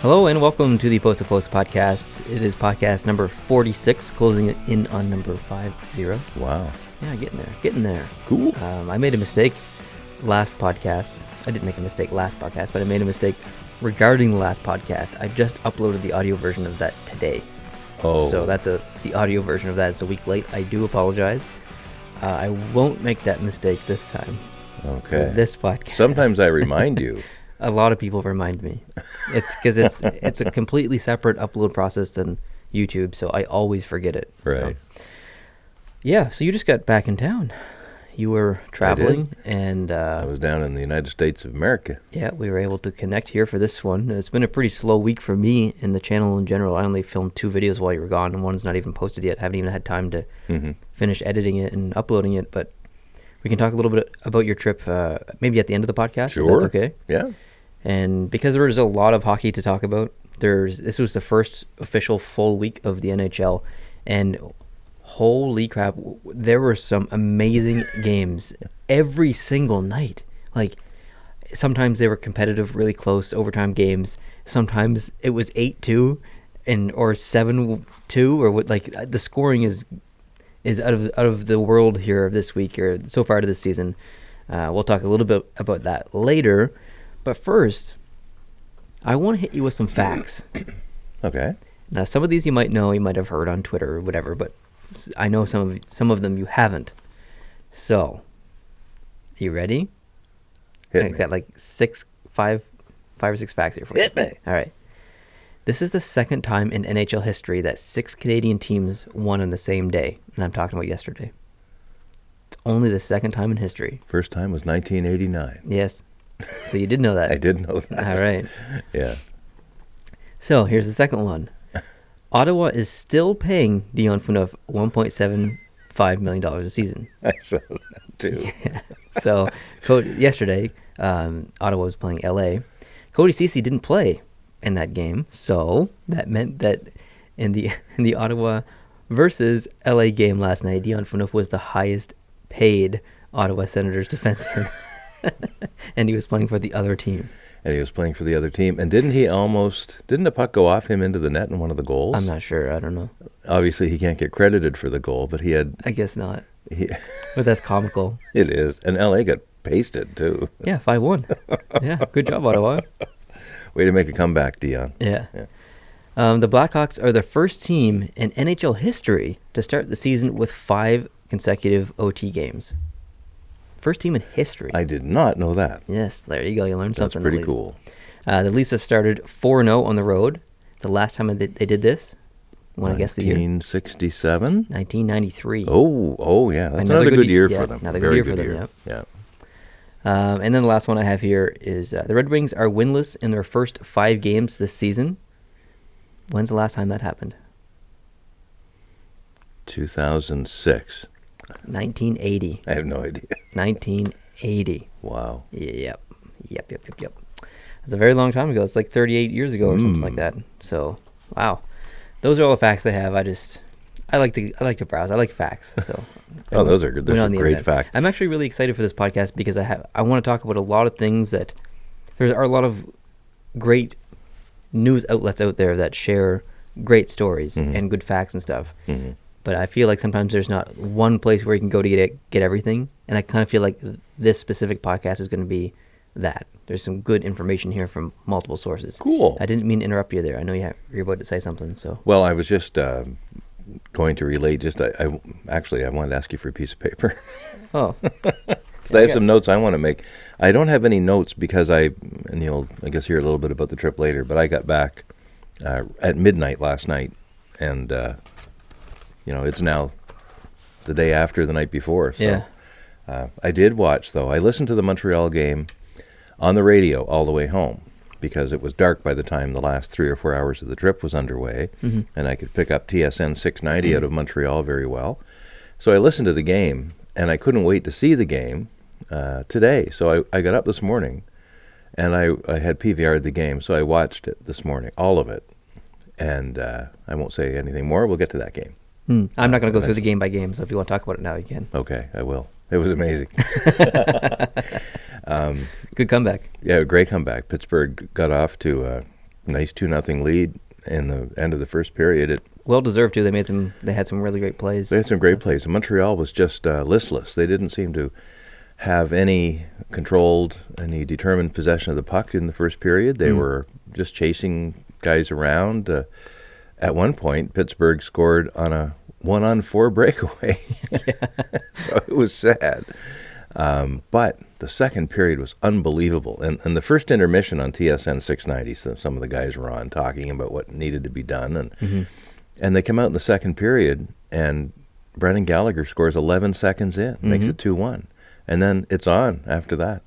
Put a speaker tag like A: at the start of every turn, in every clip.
A: Hello and welcome to the Post to Post podcast. It is podcast number 46, closing it in on number 50.
B: Wow.
A: Yeah, getting there.
B: Cool.
A: I made a mistake last podcast. I didn't make a mistake last podcast, but I made a mistake regarding the last podcast. I just uploaded the audio version of that today.
B: Oh.
A: So the audio version of that is a week late. I do apologize. I won't make that mistake this time.
B: Okay.
A: For this podcast.
B: Sometimes I remind you.
A: A lot of people remind me. It's because it's a completely separate upload process than YouTube, so I always forget it.
B: Right.
A: So you just got back in town. You were traveling, and
B: I was down in the United States of America.
A: Yeah, we were able to connect here for this one. It's been a pretty slow week for me and the channel in general. I only filmed 2 videos while you were gone, and one's not even posted yet. Haven't even had time to finish editing it and uploading it, but we can talk a little bit about your trip maybe at the end of the podcast.
B: Sure.
A: If that's okay.
B: Yeah.
A: And because there was a lot of hockey to talk about, this was the first official full week of the NHL, and holy crap, there were some amazing games every single night. Like, sometimes they were competitive, really close overtime games. Sometimes it was 8-2 or 7-2, or what. Like, the scoring is out of the world here this week, or so far to this season. We'll talk a little bit about that later. But first, I want to hit you with some facts.
B: Okay.
A: Now, some of these you might know, you might have heard on Twitter or whatever, but I know some of them you haven't. So, you ready?
B: Hit me.
A: Got like 5 or 6 facts here for you.
B: Hit me.
A: All right. This is the second time in NHL history that 6 Canadian teams won on the same day, and I'm talking about yesterday. It's only the second time in history.
B: First time was 1989.
A: Yes. So you did know that.
B: I did know that.
A: All right.
B: Yeah.
A: So here's the second one. Ottawa is still paying Dion Phaneuf $1.75 million a season.
B: I saw that too.
A: Yeah. So yesterday, Ottawa was playing LA. Cody Ceci didn't play in that game, so that meant that in the Ottawa versus LA game last night, Dion Phaneuf was the highest paid Ottawa Senators defenseman. And he was playing for the other team.
B: And he was playing for the other team. And didn't the puck go off him into the net in one of the goals?
A: I'm not sure. I don't know.
B: Obviously, he can't get credited for the goal, but he had...
A: I guess not. But that's comical.
B: It is. And LA got pasted, too.
A: Yeah, 5-1. Yeah, good job, Ottawa.
B: Way to make a comeback, Dion.
A: Yeah. The Blackhawks are the first team in NHL history to start the season with 5 consecutive OT games. First team in history.
B: I did not know that.
A: Yes, there you go. You learned something.
B: That's pretty cool.
A: The Leafs have started 4-0 on the road. The last time they did this, want to guess the year?
B: 1967?
A: 1993.
B: Oh, yeah. That's another good year for them.
A: Another good year for them,
B: yeah.
A: And then the last one I have here is the Red Wings are winless in their first 5 games this season. When's the last time that happened?
B: 2006.
A: 1980.
B: I have no idea.
A: 1980.
B: Wow.
A: Yep. It's a very long time ago. It's like 38 years ago or something like that. So, wow. Those are all the facts I have. I like to browse. I like facts. So.
B: Those are good. Those are great facts.
A: I'm actually really excited for this podcast because I want to talk about a lot of things that there are a lot of great news outlets out there that share great stories and good facts and stuff. Mm-hmm. But I feel like sometimes there's not one place where you can go to get everything. And I kind of feel like this specific podcast is going to be that. There's some good information here from multiple sources.
B: Cool.
A: I didn't mean to interrupt you there. I know you're about to say something. So.
B: Well, I was just going to relate. I wanted to ask you for a piece of paper. Oh. Because I have some notes I want to make. I don't have any notes because and you'll, I guess, hear a little bit about the trip later, but I got back at midnight last night, and it's now the day after the night before. So
A: yeah.
B: I did watch, though. I listened to the Montreal game on the radio all the way home because it was dark by the time the last 3 or 4 hours of the trip was underway, and I could pick up TSN 690 out of Montreal very well. So I listened to the game, and I couldn't wait to see the game today. So I got up this morning, and I had PVR'd the game, so I watched it this morning, all of it. And I won't say anything more. We'll get to that game.
A: I'm not going to go through the game by game, so if you want to talk about it now, you can.
B: Okay, I will. It was amazing.
A: Good comeback.
B: Yeah, great comeback. Pittsburgh got off to nice 2-0 lead in the end of the first period.
A: Well deserved too. They had some really great plays.
B: They had some great plays. And Montreal was just listless. They didn't seem to have any determined possession of the puck in the first period. They were just chasing guys around. At one point, Pittsburgh scored on a 1-on-4 breakaway. So it was sad. But the second period was unbelievable. And the first intermission on TSN 690, so some of the guys were on talking about what needed to be done. And they come out in the second period, and Brendan Gallagher scores 11 seconds in, makes it 2-1. And then it's on after that.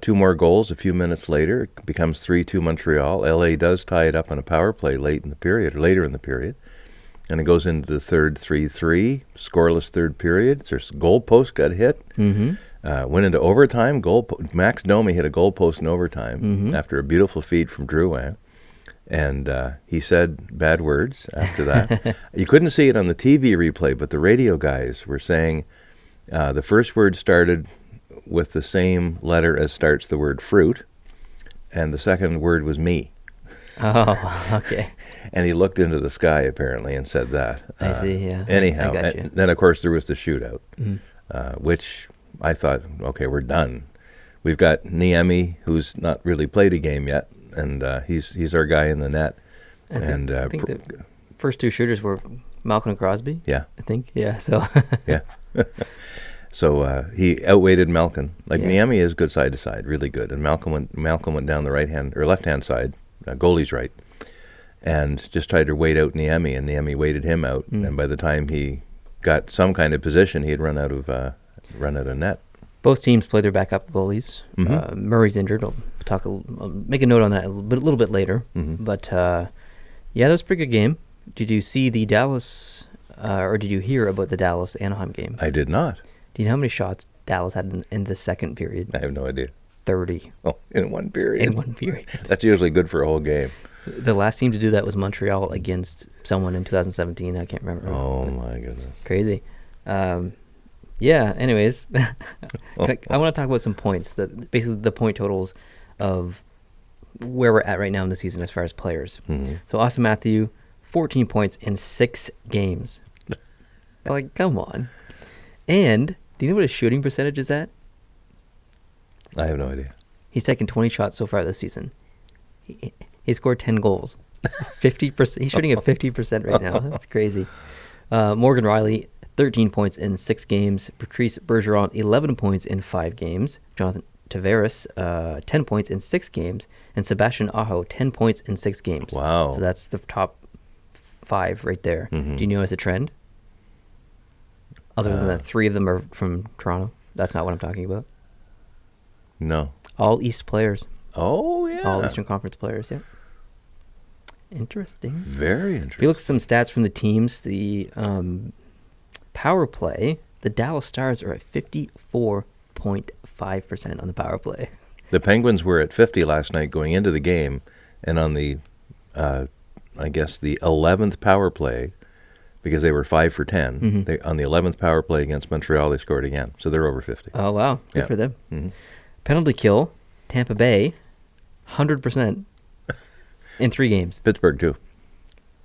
B: 2 more goals a few minutes later. It becomes 3-2 Montreal. LA does tie it up on a power play later in the period. And it goes into the third 3-3, scoreless third period. Their goal post got hit. Went into overtime. Max Domi hit a goal post in overtime after a beautiful feed from Drouin. And he said bad words after that. You couldn't see it on the TV replay, but the radio guys were saying the first word started with the same letter as starts the word fruit, and the second word was me.
A: Oh, okay.
B: And he looked into the sky, apparently, and said that.
A: I see, yeah.
B: Anyhow,
A: I got you.
B: and then, of course, there was the shootout, which I thought, okay, we're done. We've got Niemi, who's not really played a game yet, and he's our guy in the net.
A: I think the first 2 shooters were Malcolm and Crosby.
B: Yeah.
A: I think, yeah, so.
B: Yeah. So he outweighted Malkin. Niemi is good side to side, really good. And Malcolm went down the left-hand side, goalie's right, and just tried to wait out Niemi, and Niemi waited him out. And by the time he got some kind of position, he had run out of net.
A: Both teams play their backup goalies. Murray's injured. I'll make a note on that a little bit later. But yeah, that was a pretty good game. Did you see the Dallas, or did you hear about the Dallas-Anaheim game?
B: I did not.
A: Do you know how many shots Dallas had in the second period?
B: I have no idea.
A: 30.
B: Oh, in one period?
A: In one period.
B: That's usually good for a whole game.
A: The last team to do that was Montreal against someone in 2017. I can't remember.
B: Oh, my goodness.
A: Crazy. Yeah, anyways, I want to talk about some points, basically the point totals of where we're at right now in the season as far as players. So Austin Matthew, 14 points in 6 games. Come on. And do you know what his shooting percentage is at?
B: I have no idea.
A: He's taken 20 shots so far this season. He scored 10 goals. 50%. He's shooting at 50% right now. That's crazy. Morgan Riley, 13 points in 6 games. Patrice Bergeron, 11 points in 5 games. Jonathan Tavares, 10 points in 6 games. And Sebastian Aho, 10 points in 6 games.
B: Wow.
A: So that's the top 5 right there. Do you notice a trend? Other than that, 3 of them are from Toronto. That's not what I'm talking about.
B: No.
A: All East players.
B: Oh, yeah.
A: All Eastern Conference players, yeah. Interesting.
B: Very interesting.
A: If you look at some stats from the teams, the power play, the Dallas Stars are at 54.5% on the power play.
B: The Penguins were at 50 last night going into the game, and on the, I guess, the 11th power play, because they were 5 for 10, on the 11th power play against Montreal, they scored again. So they're over 50.
A: Oh, wow. Good for them. Penalty kill, Tampa Bay, 100% in 3 games.
B: Pittsburgh, too.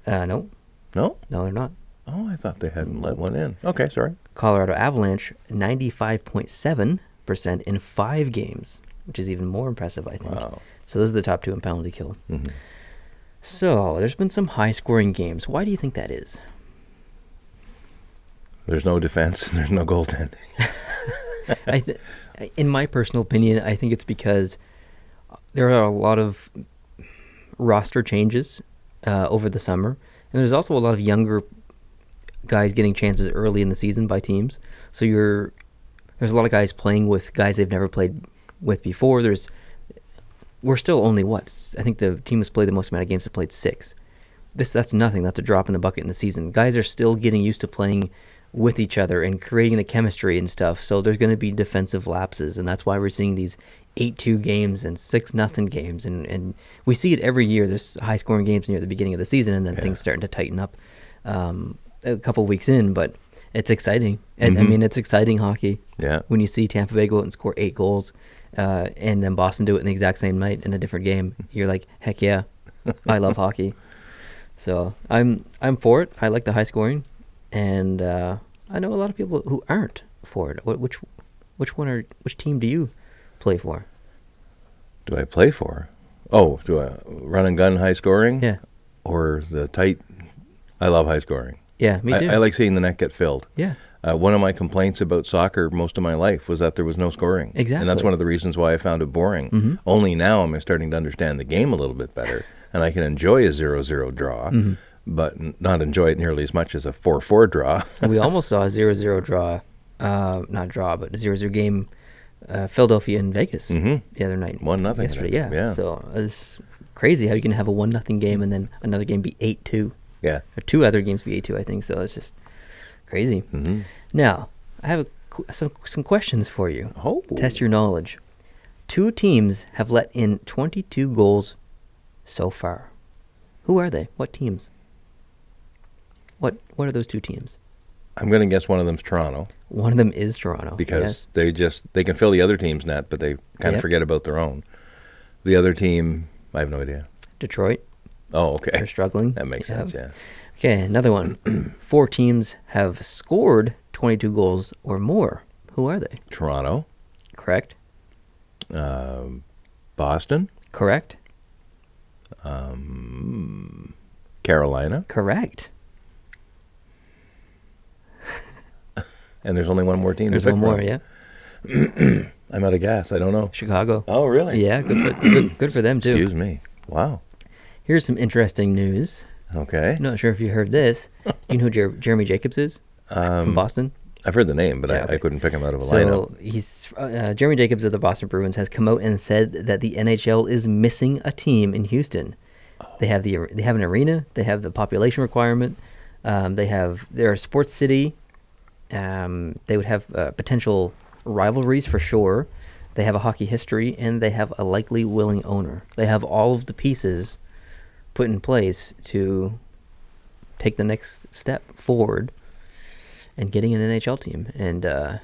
A: No.
B: No?
A: No, they're not.
B: Oh, I thought they hadn't let one in. Okay, sorry.
A: Colorado Avalanche, 95.7% in 5 games, which is even more impressive, I think.
B: Wow.
A: So those are the top 2 in penalty kill. So there's been some high-scoring games. Why do you think that is?
B: There's no defense. There's no goaltending.
A: In my personal opinion, I think it's because there are a lot of roster changes over the summer, and there's also a lot of younger guys getting chances early in the season by teams. So there's a lot of guys playing with guys they've never played with before. We're still only I think the team that's played the most amount of games have played 6. That's nothing. That's a drop in the bucket in the season. Guys are still getting used to playing with each other and creating the chemistry and stuff. So there's going to be defensive lapses, and that's why we're seeing these 8-2 games and 6-0 games, and we see it every year. There's high-scoring games near the beginning of the season, and then things starting to tighten up a couple weeks in, but it's exciting. I mean, it's exciting hockey.
B: Yeah.
A: When you see Tampa Bay go out and score 8 goals, and then Boston do it in the exact same night in a different game, you're like, heck yeah. I love hockey. So I'm for it. I like the high scoring, and I know a lot of people who aren't for it. Which team do you play for?
B: Do I play for? Oh, do I run and gun high scoring?
A: Yeah.
B: Or the tight? I love high scoring.
A: Yeah, me too.
B: I like seeing the net get filled.
A: Yeah.
B: One of my complaints about soccer most of my life was that there was no scoring.
A: Exactly.
B: And that's one of the reasons why I found it boring.
A: Mm-hmm.
B: Only now am I starting to understand the game a little bit better, and I can enjoy a 0-0 draw, but not enjoy it nearly as much as a 4-4 draw.
A: We almost saw a 0-0 draw, not draw, but a 0-0 game, Philadelphia and Vegas the other night.
B: 1-0.
A: Yesterday, yeah. So it's crazy how you can have a 1-0 game and then another game be 8-2.
B: Yeah.
A: Or two other games be 8-2, I think. So it's just crazy.
B: Mm-hmm.
A: Now, I have some questions for you.
B: Oh.
A: Test your knowledge. 2 teams have let in 22 goals so far. Who are they? What teams? What are those 2 teams?
B: I'm going to guess one of them's Toronto.
A: One of them is Toronto.
B: Because
A: yes.
B: they can fill the other team's net, but they kind of forget about their own. The other team, I have no idea.
A: Detroit.
B: Oh, okay.
A: They're struggling.
B: That makes sense, yeah.
A: Okay, another one. 4 teams have scored 22 goals or more. Who are they?
B: Toronto.
A: Correct.
B: Boston.
A: Correct.
B: Carolina.
A: Correct.
B: And there's only one more team
A: There's
B: to pick
A: one more,
B: from.
A: yeah.
B: I'm out of gas. I don't know.
A: Chicago.
B: Oh, really?
A: Yeah, good for them, too.
B: Excuse me. Wow.
A: Here's some interesting news.
B: Okay.
A: Not sure if you heard this. You know who Jeremy Jacobs is? From Boston?
B: I've heard the name, but
A: Yeah,
B: I couldn't pick him out of a
A: So
B: lineup.
A: he's Jeremy Jacobs of the Boston Bruins has come out and said that the NHL is missing a team in Houston. They have an arena. They have the population requirement. They're a sports city. They would have potential rivalries for sure. They have a hockey history, and they have a likely willing owner. They have all of the pieces put in place to take the next step forward and getting an NHL team. And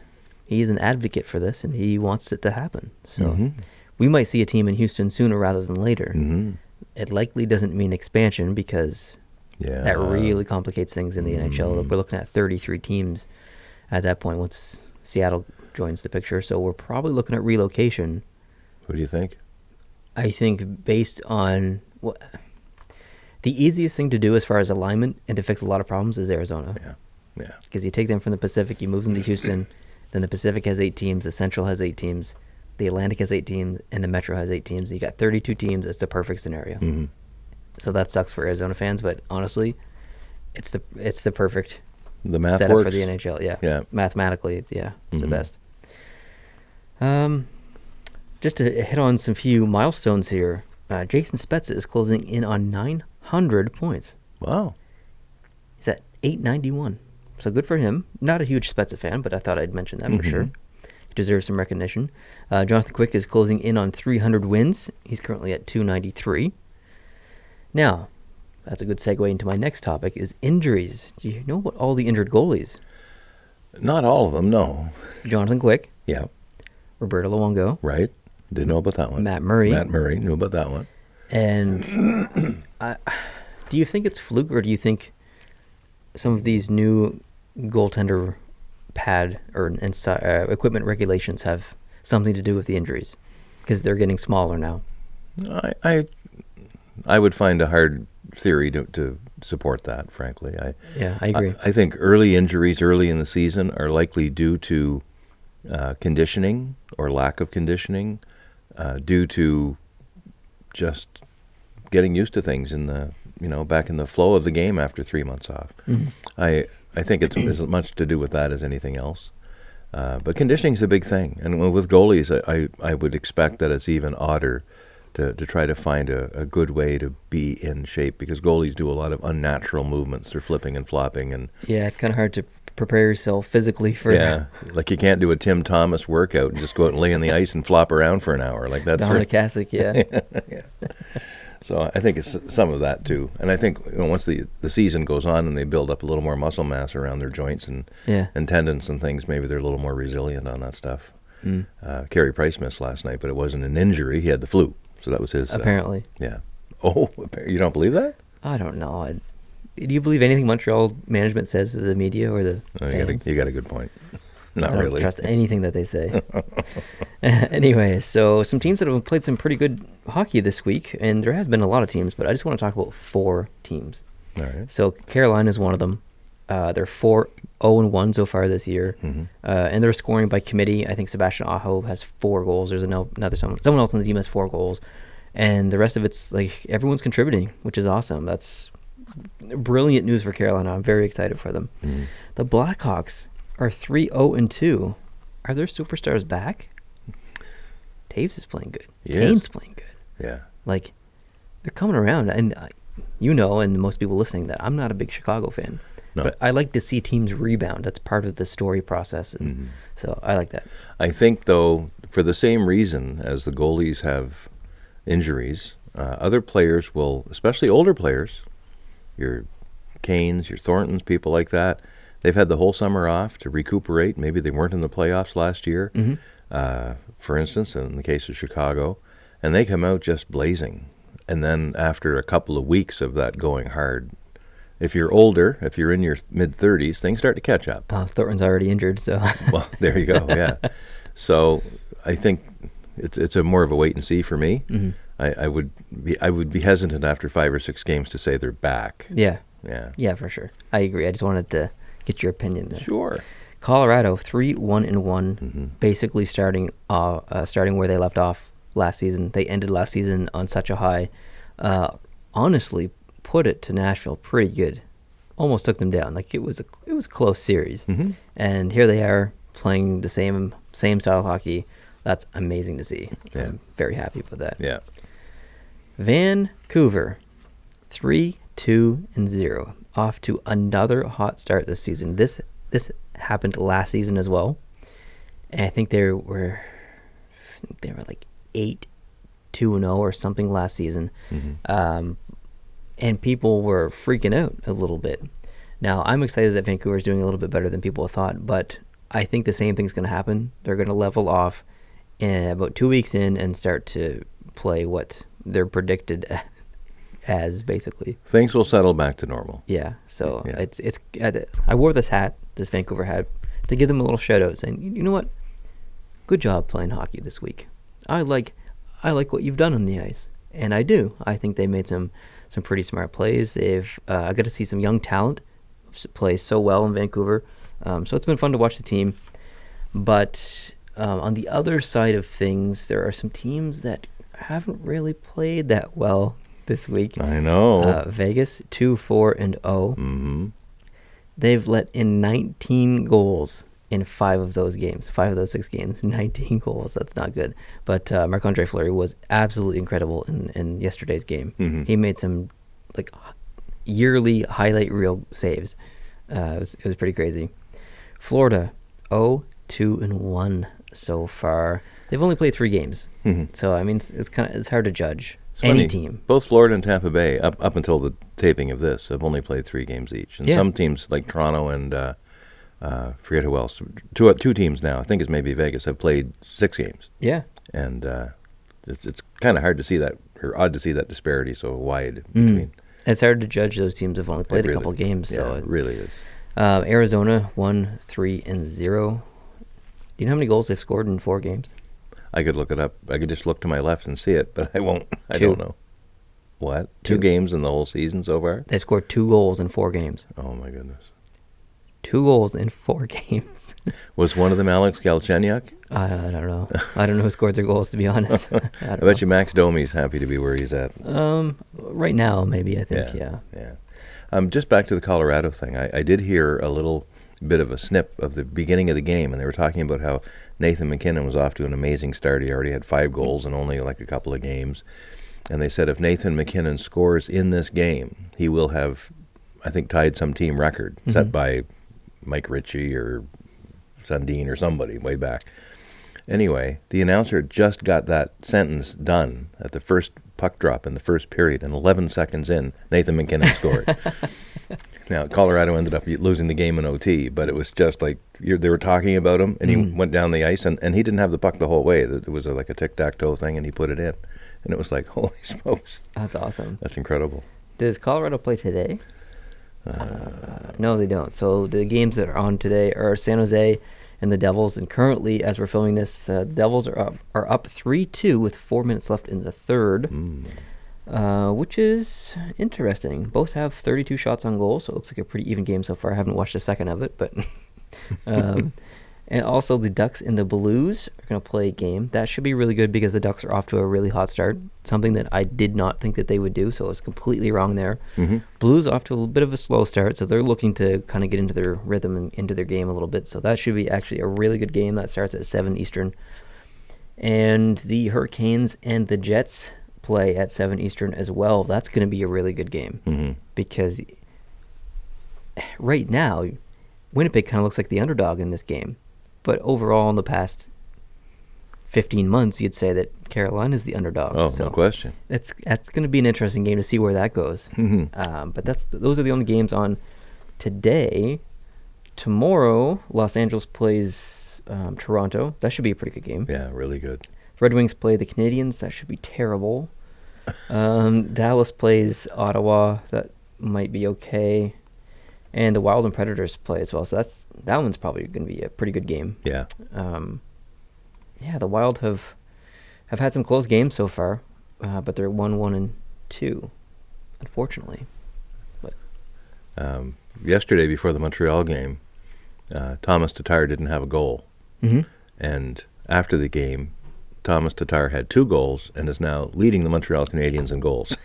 A: he's an advocate for this, and he wants it to happen. So we might see a team in Houston sooner rather than later.
B: Mm-hmm.
A: It likely doesn't mean expansion because that really complicates things in the NHL. We're looking at 33 teams at that point once Seattle joins the picture. So we're probably looking at relocation.
B: Who do you think?
A: I think based on the easiest thing to do as far as alignment and to fix a lot of problems is Arizona.
B: Yeah.
A: Because you take them from the Pacific, you move them to Houston, then the Pacific has 8 teams, the Central has 8 teams, the Atlantic has 8 teams, and the Metro has 8 teams. You got 32 teams. It's the perfect scenario.
B: Mm-hmm.
A: So that sucks for Arizona fans, but honestly, it's the perfect
B: The math
A: setup
B: works.
A: for the NHL. Yeah.
B: Yeah.
A: Mathematically, it's the best. Just to hit on some few milestones here, Jason Spezza is closing in on 900 points.
B: Wow.
A: He's at 891. So good for him. Not a huge Spezza fan, but I thought I'd mention that for sure. He deserves some recognition. Jonathan Quick is closing in on 300 wins. He's currently at 293. Now, that's a good segue into my next topic, is injuries. Do you know about all the injured goalies?
B: Not all of them, no.
A: Jonathan Quick,
B: Yeah,
A: Roberto Luongo,
B: right. Didn't know about that one.
A: Matt Murray.
B: Matt Murray, knew about that one.
A: And do you think it's fluke, or do you think some of these new goaltender pad and equipment regulations have something to do with the injuries? Because they're getting smaller now.
B: I would find a hard theory to support that, frankly. I
A: agree.
B: I think early injuries early in the season are likely due to conditioning or lack of conditioning, due to just getting used to things back in the flow of the game after 3 months off. I think it's as much to do with that as anything else. But conditioning is a big thing, and with goalies, I would expect that it's even odder to try to find a good way to be in shape, because goalies do a lot of unnatural movements. They're flipping and flopping, and
A: it's kind of hard to prepare yourself physically for
B: like you can't do a Tim Thomas workout and just go out and lay on the ice and flop around for an hour. Like that's
A: Dominic Hasek,
B: yeah. So I think it's some of that too, and I think once the season goes on and they build up a little more muscle mass around their joints and tendons and things, maybe they're a little more resilient on that stuff. Carey Price missed last night, but it wasn't an injury; he had the flu, so that was his.
A: Apparently,
B: Oh, you don't believe that?
A: I don't know. Do you believe anything Montreal management says to the media or the fans?
B: You got a good point. Not
A: I don't
B: really.
A: trust anything that they say. Anyway, so some teams that have played some pretty good hockey this week, and there have been a lot of teams, but I just want to talk about 4 teams.
B: All right.
A: So Carolina is one of them. They're 4-0-1 so far this year, and they're scoring by committee. I think Sebastian Aho has 4 goals. There's another someone else on the team has 4 goals, and the rest of it's like everyone's contributing, which is awesome. That's brilliant news for Carolina. I'm very excited for them. The Blackhawks are 3-0-2. Are their superstars back? Taves is playing good. Kane's playing good.
B: Yeah.
A: Like, they're coming around, and and most people listening that I'm not a big Chicago fan.
B: No.
A: But I like to see teams rebound. That's part of the story process. And so I like that.
B: I think, though, for the same reason as the goalies have injuries, other players will, especially older players, your Kanes, your Thorntons, people like that, they've had the whole summer off to recuperate. Maybe they weren't in the playoffs last year, for instance, in the case of Chicago, and they come out just blazing. And then after a couple of weeks of that going hard, if you're older, if you're in your mid-30s, things start to catch up.
A: Thornton's already injured, so.
B: Well, there you go, yeah. So I think it's a more of a wait and see for me. I would be hesitant after 5 or 6 games to say they're back.
A: Yeah.
B: Yeah.
A: Yeah, for sure. I agree. I just wanted to get your opinion there.
B: Sure.
A: Colorado 3-1-1, basically starting where they left off last season. They ended last season on such a high. Honestly, put it to Nashville pretty good. Almost took them down. Like it was a close series. And here they are playing the same style of hockey. That's amazing to see.
B: Yeah.
A: I'm very happy with that.
B: Yeah.
A: Vancouver 3-2-0, off to another hot start this season. This happened last season as well, and I think they were like 8-2-0 or something last season, and people were freaking out a little bit. Now I'm excited that Vancouver is doing a little bit better than people thought, but I think the same thing's going to happen. They're going to level off about 2 weeks in and start to play what they're predicted as, basically.
B: Things will settle back to normal.
A: Yeah, so it's I wore this Vancouver hat, to give them a little shout out, saying, you know what, good job playing hockey this week. I like what you've done on the ice, and I do. I think they made some pretty smart plays. I got to see some young talent play so well in Vancouver, so it's been fun to watch the team. But on the other side of things, there are some teams that haven't really played that well this week.
B: I know.
A: Vegas 2-4-0. They've let in 19 goals in 5 of those 6 games. 19 goals. That's not good. But Marc-Andre Fleury was absolutely incredible in yesterday's game. He made some like yearly highlight reel saves. It was pretty crazy. Florida 0-2-1 so far. They've only played 3 games, so I mean it's hard to judge any team.
B: Both Florida and Tampa Bay, up until the taping of this, have only played 3 games each, and some teams like Toronto and forget who else. Two teams now, I think it's maybe Vegas, have played 6 games. Yeah, and it's kind of hard to see that, or odd to see that disparity so wide between.
A: It's hard to judge. Those teams have only played a couple games, so
B: it really is.
A: Arizona 1-3-0. Do you know how many goals they've scored in 4 games?
B: I could look it up. I could just look to my left and see it, but I won't. I don't know. What? 2 games in the whole season so far?
A: They've scored 2 goals in 4 games.
B: Oh, my goodness.
A: 2 goals in 4 games.
B: Was one of them Alex Galchenyuk?
A: I don't know. I don't know who scored their goals, to be honest. I
B: bet you Max Domi's happy to be where he's at.
A: Right now, maybe, I think, yeah.
B: Just back to the Colorado thing. I did hear a little bit of a snip of the beginning of the game, and they were talking about how Nathan MacKinnon was off to an amazing start. He already had 5 goals in only like a couple of games. And they said if Nathan MacKinnon scores in this game, he will have, I think, tied some team record set by Mike Ritchie or Sundin or somebody way back. Anyway, the announcer just got that sentence done at the first puck drop in the first period, and 11 seconds in, Nathan MacKinnon scored. Now, Colorado ended up losing the game in OT, but it was just like they were talking about him, and he went down the ice, and he didn't have the puck the whole way. It was like a tic-tac-toe thing, and he put it in. And it was like, holy smokes.
A: That's awesome.
B: That's incredible.
A: Does Colorado play today? No, they don't. So the games that are on today are San Jose and the Devils. And currently, as we're filming this, the Devils are up 3-2 with 4 minutes left in the third, which is interesting. Both have 32 shots on goal, so it looks like a pretty even game so far. I haven't watched a second of it, but and also the Ducks and the Blues are going to play a game. That should be really good because the Ducks are off to a really hot start, something that I did not think that they would do, so I was completely wrong there. Blues off to a little bit of a slow start, so they're looking to kind of get into their rhythm and into their game a little bit, so that should be actually a really good game. That starts at 7 Eastern. And the Hurricanes and the Jets play at 7 Eastern as well. That's going to be a really good game because right now, Winnipeg kind of looks like the underdog in this game. But overall, in the past 15 months, you'd say that Carolina is the underdog.
B: Oh,
A: so
B: no question.
A: That's going to be an interesting game to see where that goes. But those are the only games on today. Tomorrow, Los Angeles plays Toronto. That should be a pretty good game.
B: Yeah, really good.
A: Red Wings play the Canadiens. That should be terrible. Dallas plays Ottawa. That might be okay. And the Wild and Predators play as well, so that one's probably going to be a pretty good game.
B: Yeah.
A: The Wild have had some close games so far, but they're 1-1-2, unfortunately. But
B: yesterday, before the Montreal game, Thomas Tatar didn't have a goal. And after the game, Thomas Tatar had 2 goals and is now leading the Montreal Canadiens in goals.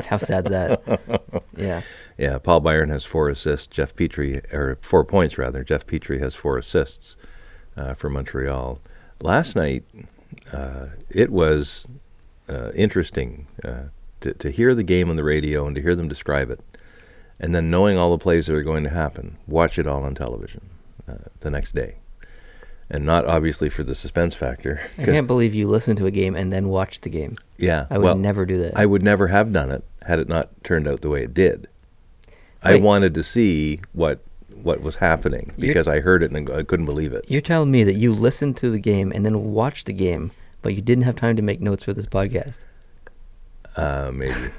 A: How sad's that? Yeah.
B: Yeah, Paul Byron has 4 assists. 4 points rather. Jeff Petrie has 4 assists for Montreal. Last night, it was interesting to hear the game on the radio and to hear them describe it, and then knowing all the plays that are going to happen, watch it all on television the next day. And not obviously for the suspense factor.
A: I can't believe you listened to a game and then watched the game.
B: Yeah.
A: I would never do that.
B: I would never have done it had it not turned out the way it did.
A: Wait.
B: I wanted to see what was happening because I heard it and I couldn't believe it.
A: You're telling me that you listened to the game and then watched the game, but you didn't have time to make notes for this podcast?
B: Maybe.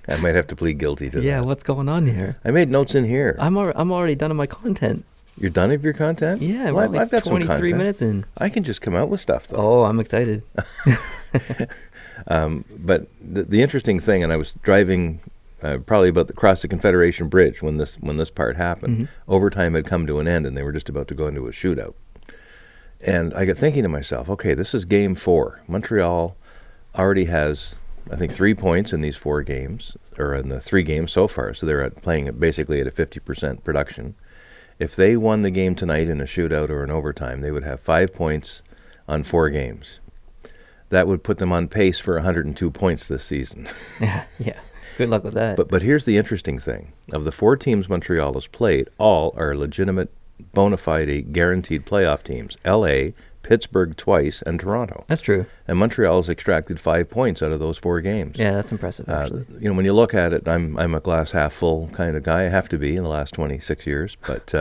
B: I might have to plead guilty to that.
A: Yeah, what's going on here?
B: I made notes in here.
A: I'm already done on my content.
B: You're done of your content?
A: Yeah,
B: well,
A: we're
B: I've got
A: 23
B: some content.
A: minutes in.
B: I can just come out with stuff, though.
A: Oh, I'm excited.
B: But the interesting thing, and I was driving probably across the Confederation Bridge when this part happened. Overtime had come to an end, and they were just about to go into a shootout. And I got thinking to myself, okay, this is Game 4. Montreal already has, I think, 3 points in these 4 games, or in the 3 games so far, so they're playing basically at a 50% production. If they won the game tonight in a shootout or an overtime, they would have 5 points on 4 games. That would put them on pace for 102 points this season.
A: Yeah. Good luck with that.
B: But here's the interesting thing. Of the 4 teams Montreal has played, all are legitimate, bona fide, guaranteed playoff teams. L.A., Pittsburgh twice, and Toronto.
A: That's true.
B: And Montreal's extracted 5 points out of those 4 games.
A: Yeah, that's impressive, actually.
B: When you look at it, I'm a glass half full kind of guy. I have to be in the last 26 years. But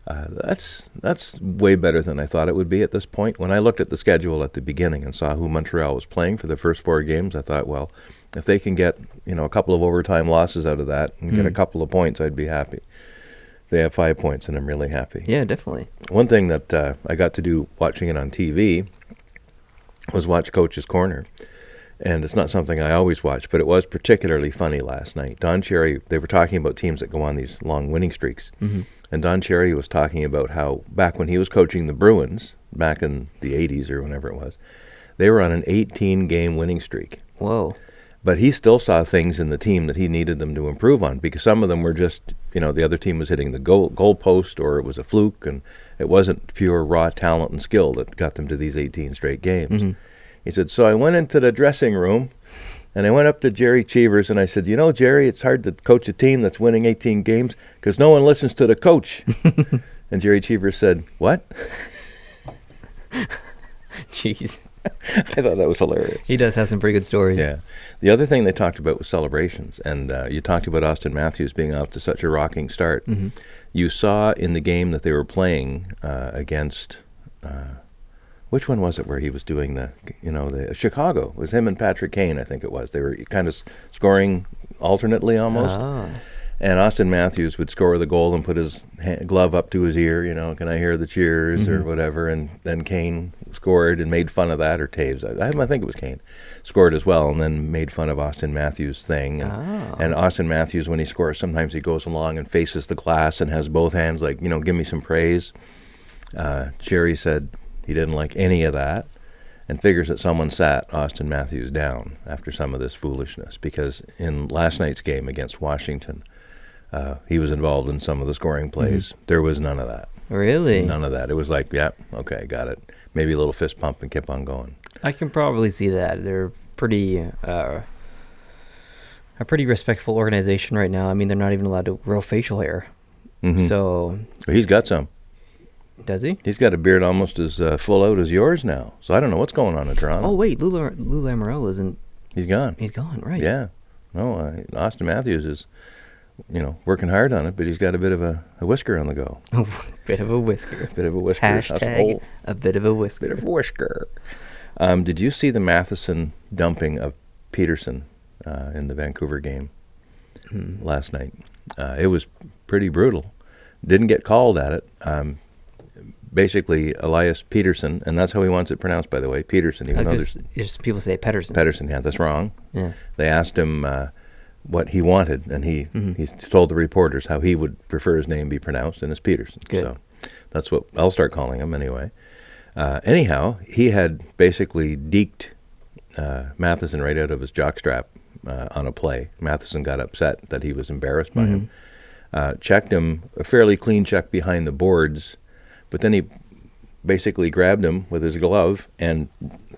B: that's way better than I thought it would be at this point. When I looked at the schedule at the beginning and saw who Montreal was playing for the first 4 games, I thought, well, if they can get a couple of overtime losses out of that and get a couple of points, I'd be happy. They have 5 points, and I'm really happy.
A: Yeah, definitely.
B: One thing that I got to do watching it on TV was watch Coach's Corner. And it's not something I always watch, but it was particularly funny last night. Don Cherry, they were talking about teams that go on these long winning streaks. And Don Cherry was talking about how back when he was coaching the Bruins, back in the 80s or whenever it was, they were on an 18-game winning streak.
A: Whoa.
B: But he still saw things in the team that he needed them to improve on, because some of them were just, the other team was hitting the goal post, or it was a fluke, and it wasn't pure raw talent and skill that got them to these 18 straight games. He said, so I went into the dressing room, and I went up to Jerry Cheevers, and I said, Jerry, it's hard to coach a team that's winning 18 games because no one listens to the coach. And Jerry Cheevers said, what?
A: Jeez.
B: I thought that was hilarious.
A: He does have some pretty good stories.
B: Yeah. The other thing they talked about was celebrations. And you talked about Austin Matthews being off to such a rocking start. You saw in the game that they were playing against which one was it where he was doing the Chicago? It was him and Patrick Kane, I think it was. They were kind of scoring alternately almost.
A: Ah.
B: And Austin Matthews would score the goal and put his glove up to his ear, can I hear the cheers or whatever. And then Kane scored and made fun of that, or Taves. I think it was Kane. Scored as well and then made fun of Austin Matthews' thing. And Austin Matthews, when he scores, sometimes he goes along and faces the glass and has both hands like, give me some praise. Cherry said he didn't like any of that and figures that someone sat Austin Matthews down after some of this foolishness, because in last night's game against Washington, he was involved in some of the scoring plays. There was none of that.
A: Really?
B: None of that. It was like, yeah, okay, got it. Maybe a little fist pump and kept on going.
A: I can probably see that. They're pretty a pretty respectful organization right now. I mean, they're not even allowed to grow facial hair. So
B: He's got some.
A: Does he?
B: He's got a beard almost as full out as yours now. So I don't know what's going on in Toronto.
A: Oh wait, Lou Lamoriello isn't.
B: He's gone.
A: He's gone, right?
B: Yeah. No, Austin Matthews is, working hard on it, but he's got a bit of a whisker on the go.
A: A bit of a whisker.
B: Bit of a whisker.
A: Hashtag a bit of a whisker.
B: Bit of a whisker. Did you see the Matheson dumping of Peterson in the Vancouver game last night? It was pretty brutal. Didn't get called at it. Basically, Elias Peterson, and that's how he wants it pronounced, by the way, Peterson. Even though there's
A: people say Pedersen.
B: Pedersen, yeah, that's wrong.
A: Yeah.
B: They asked him what he wanted, and he told the reporters how he would prefer his name be pronounced, and it's Peterson.
A: Good.
B: So that's what I'll start calling him anyway. Anyhow, he had basically deked Matheson right out of his jockstrap on a play. Matheson got upset that he was embarrassed by him. Checked him, a fairly clean check behind the boards, but then he basically grabbed him with his glove and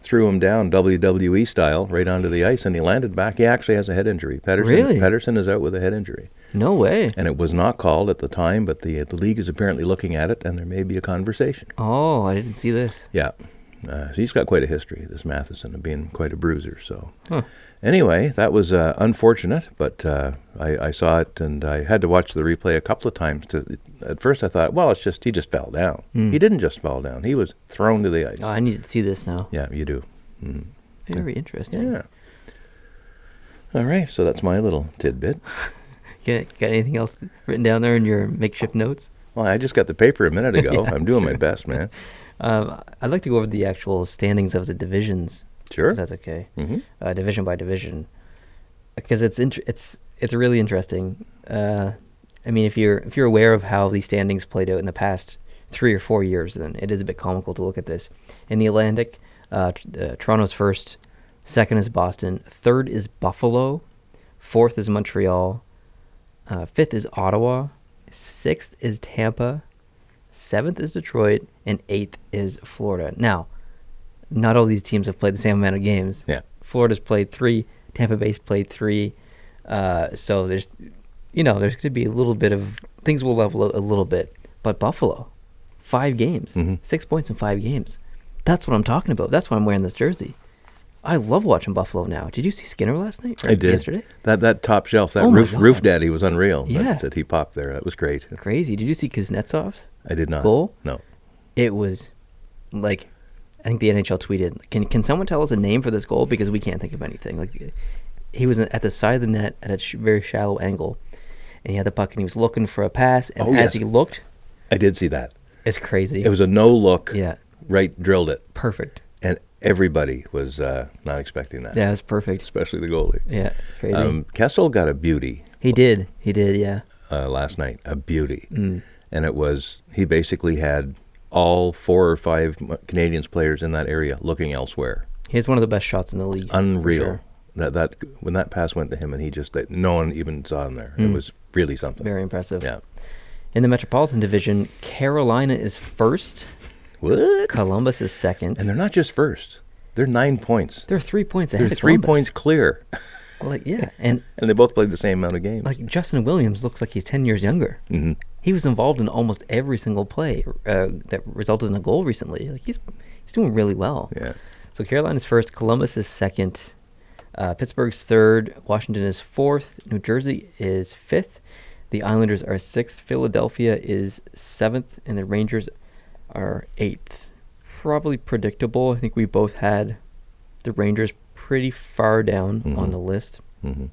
B: threw him down WWE style right onto the ice, and he landed back. He actually has a head injury. Pedersen is out with a head injury.
A: No way.
B: And it was not called at the time, but the league is apparently looking at it, and there may be a conversation.
A: Oh, I didn't see this.
B: Yeah. He's got quite a history, this Matheson, of being quite a bruiser. So anyway, that was unfortunate, but I saw it, and I had to watch the replay a couple of times. At first I thought, well, he just fell down. He didn't just fall down. He was thrown to the ice.
A: Oh, I need to see this now.
B: Yeah, you do.
A: Very interesting.
B: Yeah. All right, so that's my little tidbit.
A: Got anything else written down there in your makeshift notes?
B: Well, I just got the paper a minute ago.
A: Yeah,
B: I'm doing my
A: true.
B: best, man.
A: I'd like to go over the actual standings of the divisions.
B: Sure.
A: If that's okay.
B: Mm-hmm.
A: Division by division, because it's really interesting. I mean, if you're aware of how these standings played out in the past 3 or 4 years, then it is a bit comical to look at this. In the Atlantic, Toronto's first, second is Boston, third is Buffalo, fourth is Montreal, fifth is Ottawa, sixth is Tampa, seventh is Detroit, and eighth is Florida. Now, not all these teams have played the same amount of games.
B: Yeah.
A: Florida's played 3, Tampa Bay's played 3. So there's going to be a little bit of things will level out a little bit. But Buffalo, 5 games, 6 points in 5 games. That's what I'm talking about. That's why I'm wearing this jersey. I love watching Buffalo now. Did you see Skinner last night?
B: I did.
A: Yesterday?
B: That top shelf, that
A: Oh my
B: roof
A: God.
B: daddy was unreal.
A: Yeah.
B: That he popped there. That was great.
A: Crazy. Did you see Kuznetsov's
B: I did not.
A: goal?
B: No.
A: It was like, I think the NHL tweeted, can someone tell us a name for this goal? Because we can't think of anything. Like, he was at the side of the net at a very shallow angle, and he had the puck, and he was looking for a pass, and as he looked,
B: I did see that.
A: it's crazy.
B: It was a no look.
A: Yeah.
B: Right, drilled it.
A: Perfect.
B: And everybody was not expecting that.
A: Yeah, it was perfect.
B: Especially the goalie.
A: Yeah, it's crazy.
B: Kessel got a beauty.
A: He did, yeah.
B: Last night, a beauty. And it was, he basically had all 4 or 5 Canadians players in that area looking elsewhere.
A: He has one of the best shots in the league.
B: Unreal.
A: Sure.
B: That when that pass went to him and he just, no one even saw him there. It was really something.
A: Very impressive.
B: Yeah.
A: In the Metropolitan Division, Carolina is first.
B: What?
A: Columbus is second.
B: And they're not just first. They're 9 points.
A: They're 3 points ahead
B: They're
A: of
B: 3
A: Columbus.
B: points clear.
A: Like, yeah. And
B: And they both played the same amount of games.
A: like Justin Williams looks like he's 10 years younger.
B: Mm-hmm.
A: He was involved in almost every single play that resulted in a goal recently. Like he's doing really well.
B: Yeah.
A: So Carolina's first, Columbus is second, Pittsburgh's third, Washington is fourth, New Jersey is fifth, the Islanders are sixth, Philadelphia is seventh, and the Rangers are eighth. probably predictable. I think we both had the Rangers pretty far down on the list.
B: Mm-hmm.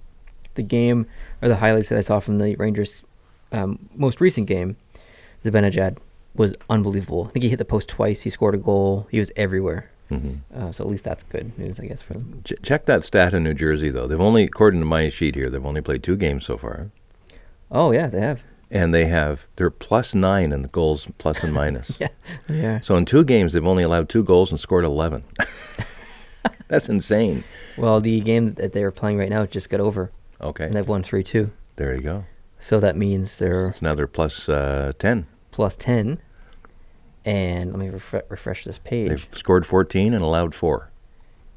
A: The game, or the highlights that I saw from the Rangers' most recent game, Zibanejad was unbelievable. I think he hit the post twice. He scored a goal. He was everywhere.
B: Mm-hmm.
A: So at least that's good news, I guess, for them.
B: Check that stat in New Jersey, though. They've only, according to my sheet here, they've only played 2 games so far.
A: Oh, yeah, they have.
B: And they're +9 in the goals, plus and minus.
A: Yeah.
B: So in 2 games, they've only allowed 2 goals and scored 11. That's insane.
A: Well, the game that they were playing right now just got over.
B: Okay.
A: And they've won 3-2.
B: There you go.
A: So that means they're...
B: So now they're +10.
A: +10. And let me refresh this page.
B: They've scored 14 and allowed 4.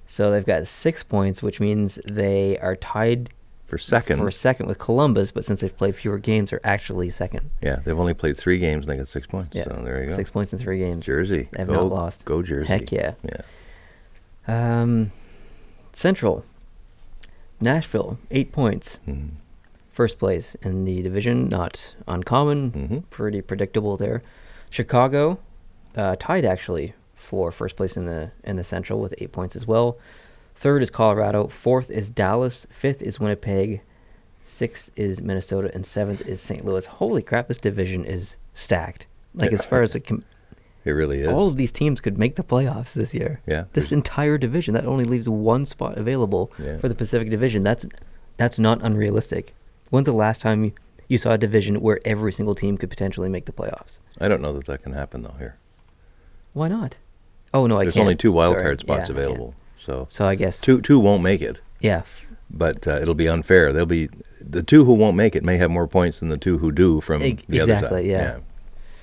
A: So they've got 6 points, which means they are tied
B: for second
A: with Columbus, but since they've played fewer games, they're actually second.
B: Yeah, they've only played 3 games and they got 6 points.
A: Yeah.
B: So there you go.
A: 6 points in 3 games.
B: Jersey.
A: They have not lost.
B: Go Jersey.
A: Heck yeah.
B: Yeah.
A: Central. Nashville, 8 points.
B: Mm-hmm.
A: First place in the division, not uncommon.
B: Mm-hmm.
A: Pretty predictable there. Chicago, tied actually for first place in the Central with 8 points as well. Third is Colorado. Fourth is Dallas. Fifth is Winnipeg. Sixth is Minnesota, and 7th is St. Louis. Holy crap! This division is stacked. Like as far as it
B: really is.
A: All of these teams could make the playoffs this year.
B: Yeah.
A: This entire division, that only leaves 1 spot available for the Pacific Division. That's not unrealistic. When's the last time you saw a division where every single team could potentially make the playoffs?
B: I don't know that can happen though here.
A: Why not? Oh no,
B: There's only 2 wild card spots available. So
A: I guess
B: two won't make it.
A: Yeah.
B: But it'll be unfair. There'll be the 2 who won't make it may have more points than the 2 who do from the other side.
A: Exactly. Yeah.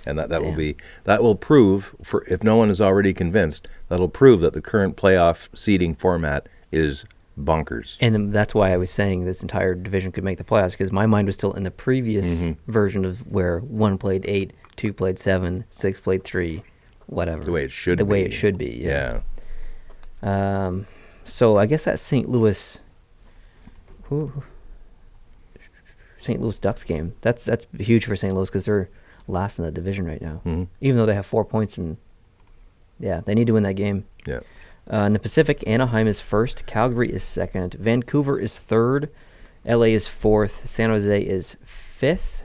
B: And that will prove, for if no one is already convinced, that'll prove that the current playoff seeding format is bonkers.
A: And that's why I was saying this entire division could make the playoffs, because my mind was still in the previous version of where 1 played 8, 2 played 7, 6 played 3, whatever.
B: The way it should be.
A: The way it should be.
B: Yeah.
A: So I guess that St. Louis Ducks game. That's huge for St. Louis because they're last in the division right now.
B: Mm-hmm.
A: Even though they have 4 points, and they need to win that game.
B: Yeah.
A: In the Pacific, Anaheim is first, Calgary is second, Vancouver is third, LA is fourth, San Jose is fifth,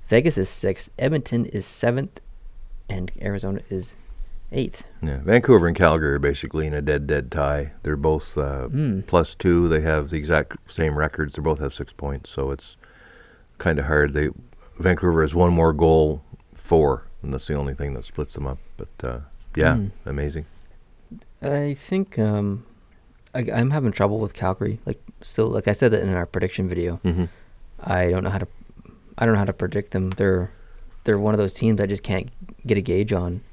A: Vegas is sixth, Edmonton is seventh, and Arizona is eighth.
B: Yeah, Vancouver and Calgary are basically in a dead tie. They're both +2. They have the exact same records. They both have 6 points, so it's kind of hard. Vancouver has 1 more goal for, and that's the only thing that splits them up. But amazing. I
A: think I'm having trouble with Calgary. Like I said that in our prediction video.
B: Mm-hmm.
A: I don't know how to predict them. They're one of those teams I just can't get a gauge on.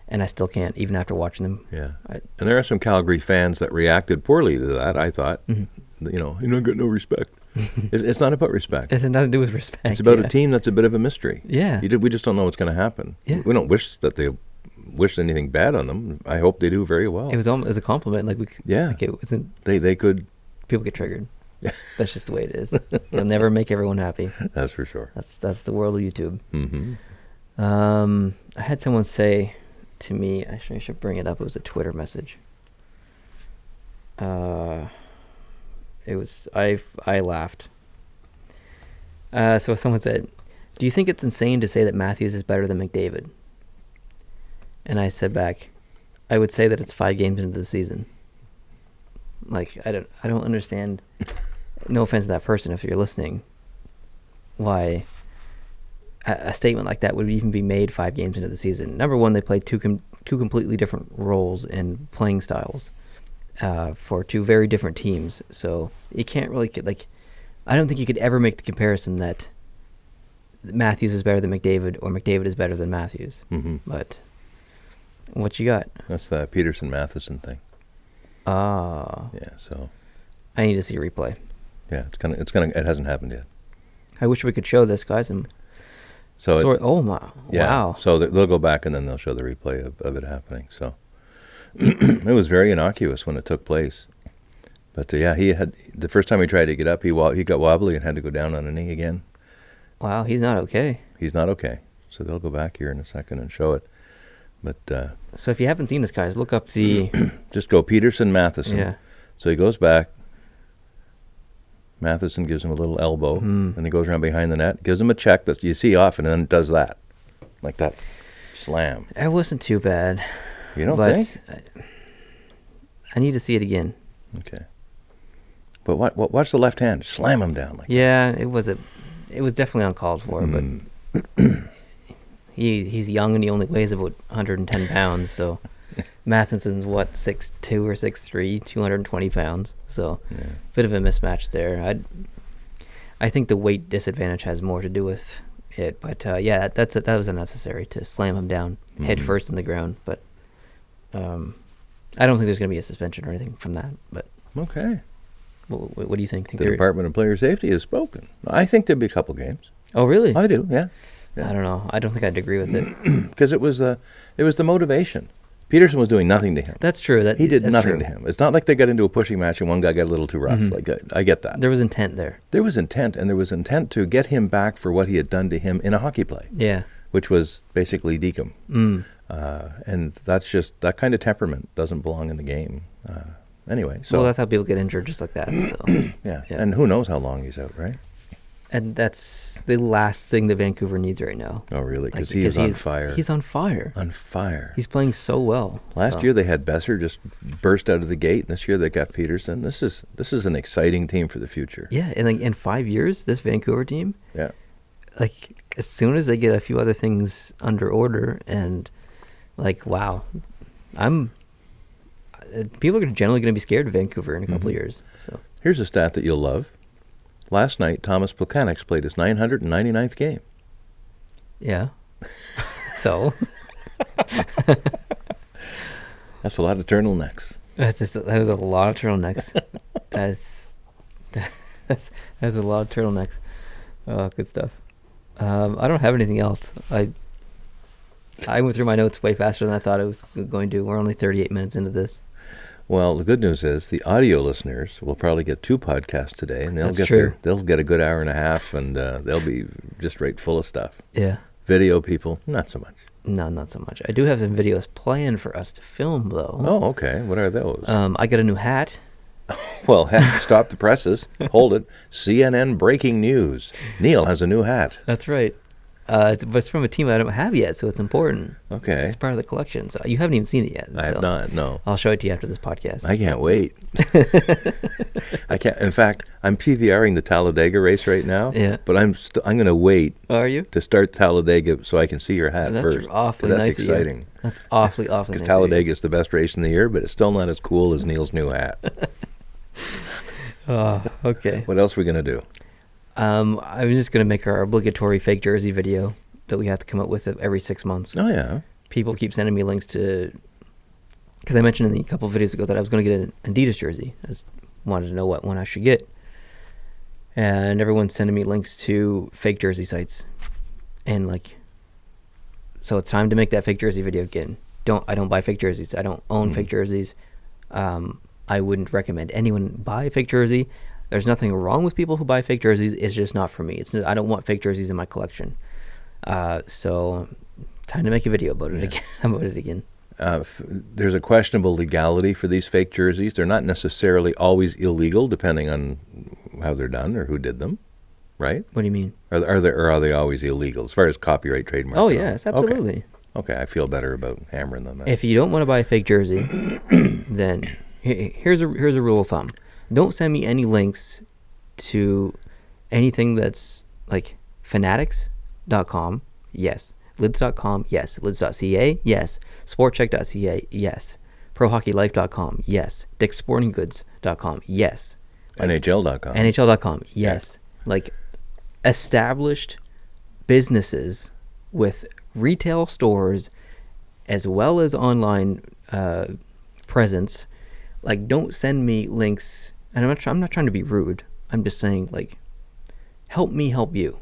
A: And I still can't, even after watching them.
B: Yeah. And there are some Calgary fans that reacted poorly to that, I thought. Mm-hmm. You don't get no respect. It's not about respect.
A: It has nothing to do with respect.
B: It's about a team that's a bit of a mystery.
A: Yeah.
B: We just don't know what's going to happen. Yeah. We don't wish that they wish anything bad on them. I hope they do very well.
A: It was almost as a compliment.
B: They could.
A: People get triggered. That's just the way it is. You'll never make everyone happy.
B: That's for sure.
A: That's the world of YouTube.
B: Mm-hmm.
A: I had someone say to me, actually I should bring it up, it was a Twitter message. I laughed. So someone said, do you think it's insane to say that Matthews is better than McDavid? And I said back, I would say that it's 5 games into the season. Like, I don't understand, no offense to that person if you're listening, why a statement like that would even be made 5 games into the season. Number one, they played two completely different roles and playing styles for 2 very different teams. So you can't really I don't think you could ever make the comparison that Matthews is better than McDavid or McDavid is better than Matthews.
B: Mm-hmm.
A: But what you got?
B: That's the Peterson-Matheson thing.
A: Ah.
B: Yeah. So
A: I need to see a replay.
B: Yeah, it hasn't happened yet.
A: I wish we could show this, guys. Wow.
B: So they'll go back and then they'll show the replay of it happening. So it was very innocuous when it took place. But he had the first time he tried to get up, he got wobbly and had to go down on a knee again.
A: Wow, he's not okay.
B: He's not okay. So they'll go back here in a second and show it. But
A: So if you haven't seen this, guys, look up the...
B: just go Peterson, Matheson.
A: Yeah.
B: So he goes back. Matheson gives him a little elbow, and he goes around behind the net, gives him a check that you see often, and then does that. Like that. Slam.
A: It wasn't too bad.
B: You don't think?
A: I need to see it again.
B: Okay. But watch the left hand. Slam him down like
A: that. It was definitely uncalled for, but he's young and he only weighs about 110 pounds, so Matheson's 6'2" or 6'3", 220 pounds. So bit of a mismatch there. I think the weight disadvantage has more to do with it, but that was unnecessary to slam him down head first in the ground. But I don't think there's going to be a suspension or anything from that. But
B: okay.
A: What do you think?
B: The Department of Player Safety has spoken. I think there'll be a couple games.
A: Oh, really?
B: I do. Yeah.
A: I don't know. I don't think I'd agree with it
B: because it was the motivation. Peterson was doing nothing to him.
A: That's true.
B: He did nothing to him. It's not like they got into a pushing match and one guy got a little too rough. Like I get that.
A: There was intent there.
B: There was intent, and there was intent to get him back for what he had done to him in a hockey play.
A: Yeah.
B: Which was basically deke him. And that's just, that kind of temperament doesn't belong in the game. Anyway, so...
A: Well, that's how people get injured, just like that. So.
B: yeah, and who knows how long he's out, right?
A: And that's the last thing that Vancouver needs right now.
B: Oh, really? Because he's on fire.
A: He's on fire.
B: On fire.
A: He's playing so well.
B: Last year they had Besser just burst out of the gate. This year they got Peterson. This is an exciting team for the future.
A: Yeah, and like in 5 years, this Vancouver team, like as soon as they get a few other things under order, and like wow, people are generally going to be scared of Vancouver in a couple of years. So
B: here's a stat that you'll love. Last night, Thomas Plekanec played his 999th game.
A: Yeah. So?
B: That's a lot of turtlenecks.
A: That is a lot of turtlenecks. That's a lot of turtlenecks. Oh, good stuff. I don't have anything else. I went through my notes way faster than I thought I was going to. We're only 38 minutes into this.
B: Well, the good news is the audio listeners will probably get 2 podcasts today, and they'll get a good hour and a half, and they'll be just right full of stuff.
A: Yeah.
B: Video people, not so much.
A: No, not so much. I do have some videos planned for us to film, though.
B: Oh, okay. What are those?
A: I got a new hat.
B: Well, stop the presses. Hold it. CNN breaking news. Neil has a new hat.
A: That's right. It's from a team I don't have yet, so it's important.
B: Okay.
A: It's part of the collection. So you haven't even seen it yet.
B: I have not, no.
A: I'll show it to you after this podcast.
B: I can't wait. I can't. In fact, I'm PVRing the Talladega race right now.
A: Yeah.
B: But I'm going to wait.
A: Are you?
B: To start Talladega so I can see your hat first.
A: That's awfully nice.
B: That's exciting.
A: That's awfully nice.
B: Because Talladega is the best race in the year, but it's still not as cool as Neil's new hat.
A: Oh, okay.
B: What else are we going to do?
A: I'm just going to make our obligatory fake jersey video that we have to come up with every 6 months.
B: Oh, yeah.
A: People keep sending me links to... Because I mentioned in a couple of videos ago that I was going to get an Adidas jersey. I just wanted to know what one I should get. And everyone's sending me links to fake jersey sites. And, like... So it's time to make that fake jersey video again. I don't buy fake jerseys. I don't own fake jerseys. I wouldn't recommend anyone buy a fake jersey. There's nothing wrong with people who buy fake jerseys. It's just not for me. I don't want fake jerseys in my collection. So, time to make a video about it again.
B: There's a questionable legality for these fake jerseys. They're not necessarily always illegal, depending on how they're done or who did them, right?
A: What do you mean?
B: Are they always illegal as far as copyright, trademark?
A: Oh yes, absolutely.
B: Okay, I feel better about hammering them.
A: If you don't want to buy a fake jersey, then here's a rule of thumb. Don't send me any links to anything that's like fanatics.com, yes. Lids.com, yes. Lids.ca, yes. Sportcheck.ca, yes. ProHockeyLife.com, yes. DickSportingGoods.com, yes.
B: NHL.com.
A: NHL.com, yes. Like established businesses with retail stores as well as online presence. Like, don't send me links. And I'm not trying to be rude. I'm just saying, like, help me help you.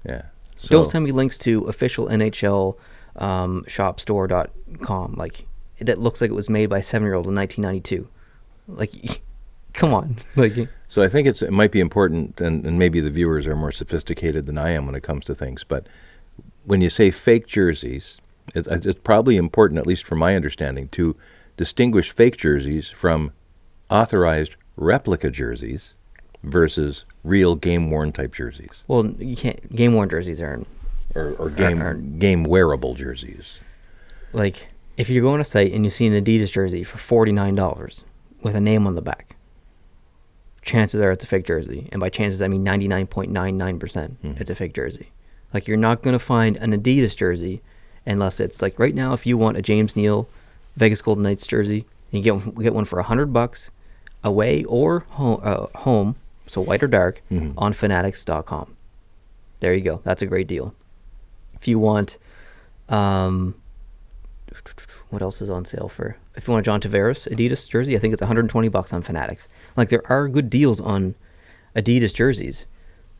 B: Yeah. So,
A: don't send me links to official NHL shopstore.com, like, that looks like it was made by a 7-year-old in 1992. Like, come on. Like,
B: so I think it might be important, and maybe the viewers are more sophisticated than I am when it comes to things, but when you say fake jerseys, It's probably important, at least from my understanding, to distinguish fake jerseys from authorized replica jerseys versus real game-worn type jerseys.
A: Well, you can't. Game-worn jerseys aren't.
B: Or game-wearable jerseys.
A: Like, if you go on a site and you see an Adidas jersey for $49 with a name on the back, chances are it's a fake jersey. And by chances, I mean 99.99% it's a fake jersey. Like, you're not going to find an Adidas jersey unless it's like right now, if you want a James Neal Vegas Golden Knights jersey, you get one for $100 away or home, so white or dark, on fanatics.com. There you go. That's a great deal. If you want, what else is on sale for? If you want a John Tavares Adidas jersey, I think it's $120 on Fanatics. Like, there are good deals on Adidas jerseys,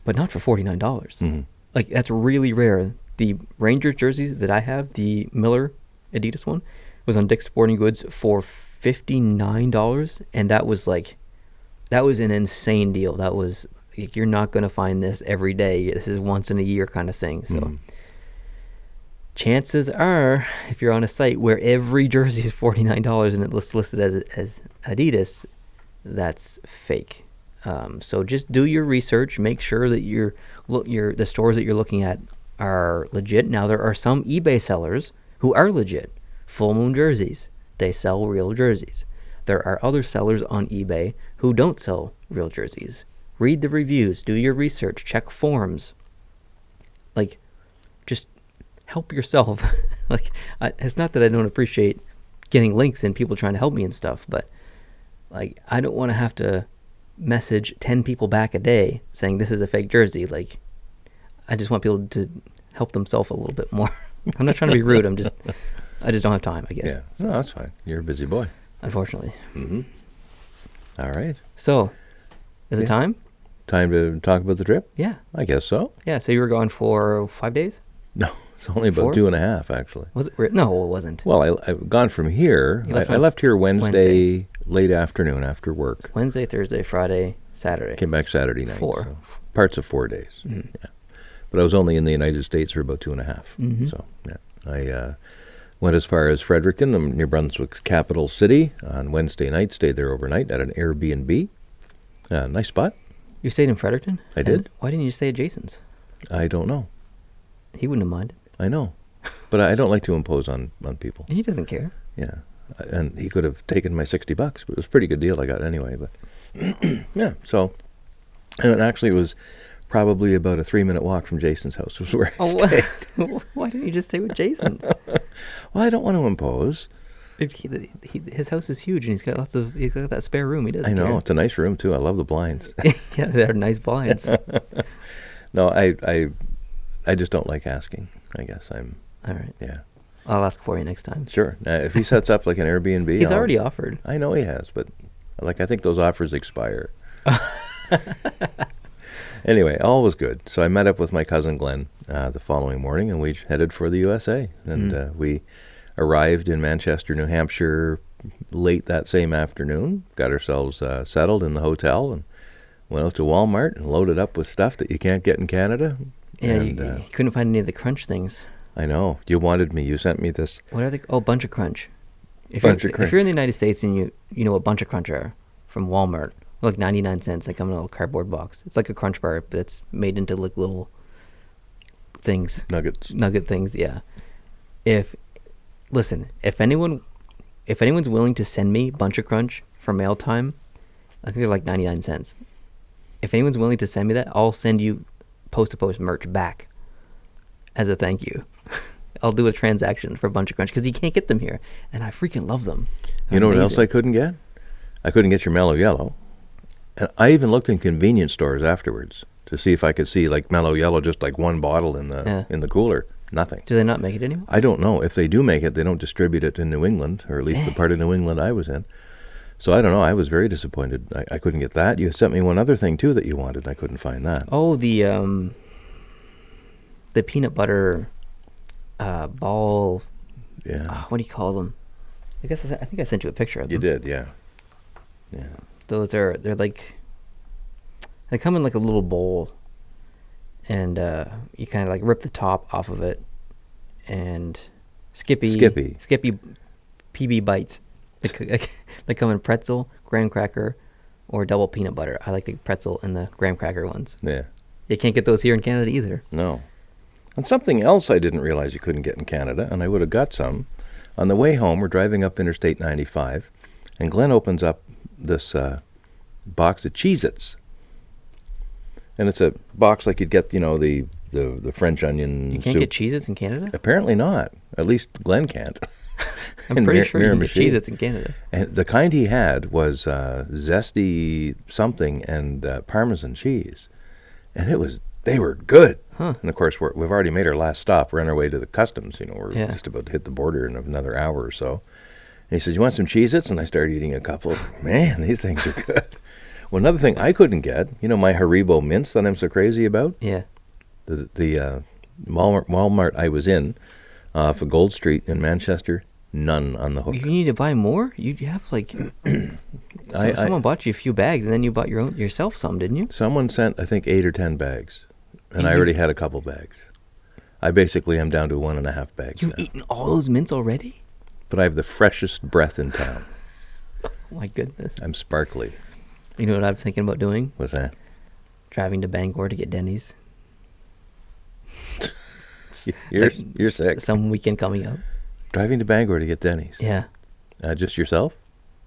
A: but not for $49. Like, that's really rare. The Rangers jerseys that I have, the Miller Adidas one, was on Dick's Sporting Goods for $59, and that was an insane deal. That was, like, you're not going to find this every day. This is once in a year kind of thing. So chances are, if you're on a site where every jersey is $49 and it's listed as Adidas, that's fake. So just do your research. Make sure that the stores that you're looking at are legit. Now, there are some eBay sellers who are legit. Full Moon Jerseys, they sell real jerseys. There are other sellers on eBay who don't sell real jerseys. Read the reviews, do your research, check forums. Like, just help yourself. Like, it's not that I don't appreciate getting links and people trying to help me and stuff, but like, I don't want to have to message 10 people back a day saying this is a fake jersey. Like, I just want people to help themselves a little bit more. I'm not trying to be rude. I just don't have time, I guess.
B: Yeah, no, that's fine. You're a busy boy.
A: Unfortunately.
B: All right.
A: So, is it time?
B: Time to talk about the trip?
A: Yeah.
B: I guess so.
A: Yeah, so you were gone for 5 days?
B: No, it's only about
A: 4?
B: 2.5, actually.
A: Was it? No, it wasn't.
B: Well, I've gone from here. I left here Wednesday late afternoon after work.
A: Wednesday, Thursday, Friday, Saturday.
B: Came back Saturday night.
A: 4.
B: So parts of 4 days. Yeah. But I was only in the United States for about 2.5. So, yeah. I went as far as Fredericton, New Brunswick's capital city, on Wednesday night. Stayed there overnight at an Airbnb. Nice spot.
A: You stayed in Fredericton?
B: I did.
A: Why didn't you stay at Jason's?
B: I don't know.
A: He wouldn't have minded.
B: I know. But I don't like to impose on people.
A: He doesn't care.
B: Yeah. And he could have taken my $60, but it was a pretty good deal I got anyway. But yeah, so, and it actually was probably about a 3-minute walk from Jason's house was where I stayed.
A: Why didn't you just stay with Jason's?
B: Well, I don't want to impose.
A: His house is huge, and he's got that spare room. He doesn't
B: I know.
A: care.
B: It's a nice room, too. I love the blinds.
A: Yeah, they're nice blinds.
B: No, I just don't like asking, I guess.
A: All right.
B: Yeah.
A: I'll ask for you next time.
B: Sure. If he sets up like an Airbnb.
A: He's already offered.
B: I know he has, but like I think those offers expire. Anyway, all was good. So I met up with my cousin Glenn the following morning, and we headed for the USA. And we arrived in Manchester, New Hampshire late that same afternoon, got ourselves settled in the hotel, and went out to Walmart and loaded up with stuff that you can't get in Canada.
A: Yeah,
B: and,
A: you couldn't find any of the Crunch things.
B: I know. You wanted me. You sent me this.
A: What are they? Oh, Bunch of Crunch. If
B: Bunch of Crunch.
A: If you're in the United States and you know what Bunch of Crunch are from Walmart, like 99 cents. They come in a little cardboard box. It's like a Crunch bar, but it's made into like little things. Nugget things, yeah. If anyone's willing to send me Bunch of Crunch for mail time, I think they're like 99 cents. If anyone's willing to send me that, I'll send you post-to-post merch back as a thank you. I'll do a transaction for Bunch of Crunch because you can't get them here, and I freaking love them.
B: You know what else I couldn't get? I couldn't get your Mellow Yellow. And I even looked in convenience stores afterwards to see if I could see like Mellow Yellow, just like one bottle in the cooler. Nothing.
A: Do they not make it anymore?
B: I don't know. If they do make it, they don't distribute it in New England, or at least the part of New England I was in. So I don't know. I was very disappointed. I couldn't get that. You sent me one other thing too that you wanted. I couldn't find that.
A: Oh, the peanut butter ball.
B: Yeah.
A: What do you call them? I think I sent you a picture of them.
B: You did, yeah. Yeah.
A: They're like, they come in like a little bowl, and you kind of like rip the top off of it, and Skippy PB bites. They come in pretzel, graham cracker, or double peanut butter. I like the pretzel and the graham cracker ones.
B: Yeah.
A: You can't get those here in Canada either.
B: No. And something else I didn't realize you couldn't get in Canada, and I would have got some. On the way home, we're driving up Interstate 95, and Glenn opens up this box of Cheez-Its. And it's a box like you'd get, the French onion
A: You can't
B: soup.
A: get Cheez-Its in Canada?
B: Apparently not. At least Glenn can't.
A: I'm pretty sure you can get Cheez-Its in Canada.
B: And the kind he had was zesty something and Parmesan cheese. And they were good.
A: Huh.
B: And of course, we've already made our last stop. We're on our way to the customs. We're
A: Yeah.
B: just about to hit the border in another hour or so. And he says, "You want some Cheez-Its?" And I started eating a couple. I was like, man, these things are good. Well, another thing I couldn't get, my Haribo mints that I'm so crazy about.
A: Yeah.
B: The Walmart I was in off of Gold Street in Manchester, none on the hook.
A: You need to buy more? You have someone bought you a few bags, and then you bought yourself some, didn't you?
B: Someone sent, I think, 8 or 10 bags, and
A: And
B: I
A: you've-
B: already had a couple bags. I basically am down to 1.5 bags
A: You've
B: now.
A: eaten all those mints already?
B: But I have the freshest breath in town.
A: Oh my goodness.
B: I'm sparkly.
A: You know what I'm thinking about doing?
B: What's that?
A: Driving to Bangor to get Denny's.
B: You're sick.
A: Some weekend coming up.
B: Driving to Bangor to get Denny's.
A: Yeah.
B: Just yourself?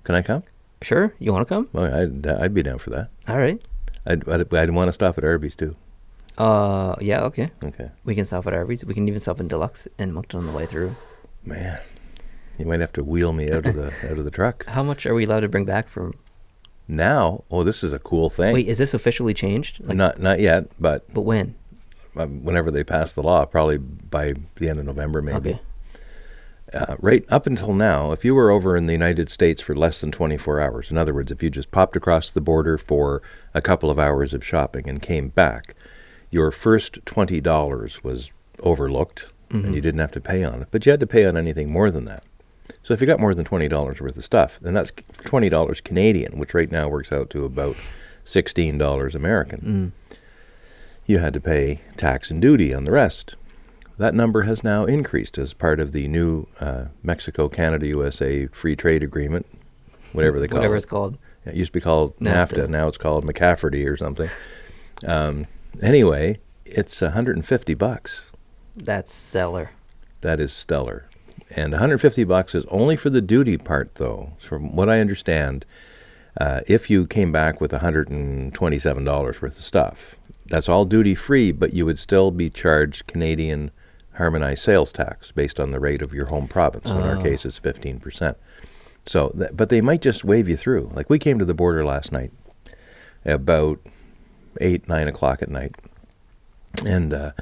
B: Can I come?
A: Sure? You want to come?
B: Well, I'd be down for that.
A: All right.
B: I'd want to stop at Arby's too.
A: Yeah, okay.
B: Okay.
A: We can stop at Arby's. We can even stop in Deluxe and Moncton on the way through.
B: Man, you might have to wheel me out of the truck.
A: How much are we allowed to bring back from?
B: Now, this is a cool thing.
A: Wait, is this officially changed?
B: Not yet, but
A: when?
B: Whenever they pass the law, probably by the end of November, maybe.
A: Okay.
B: Right up until now, if you were over in the United States for less than 24 hours, in other words, if you just popped across the border for a couple of hours of shopping and came back, your first $20 was overlooked, and you didn't have to pay on it. But you had to pay on anything more than that. So if you got more than $20 worth of stuff, then that's $20 Canadian, which right now works out to about $16 American. You had to pay tax and duty on the rest. That number has now increased as part of the new Mexico-Canada-USA Free Trade Agreement, whatever they call it.
A: Whatever it's called.
B: It used to be called NAFTA.
A: NAFTA.
B: Now it's called McCafferty or something. Anyway, it's $150.
A: That's stellar.
B: That is stellar. And $150 is only for the duty part, though. From what I understand, if you came back with $127 worth of stuff, that's all duty-free, but you would still be charged Canadian harmonized sales tax based on the rate of your home province. So in our case, it's 15%. So, but they might just wave you through. Like we came to the border last night about 8, 9 o'clock at night. And there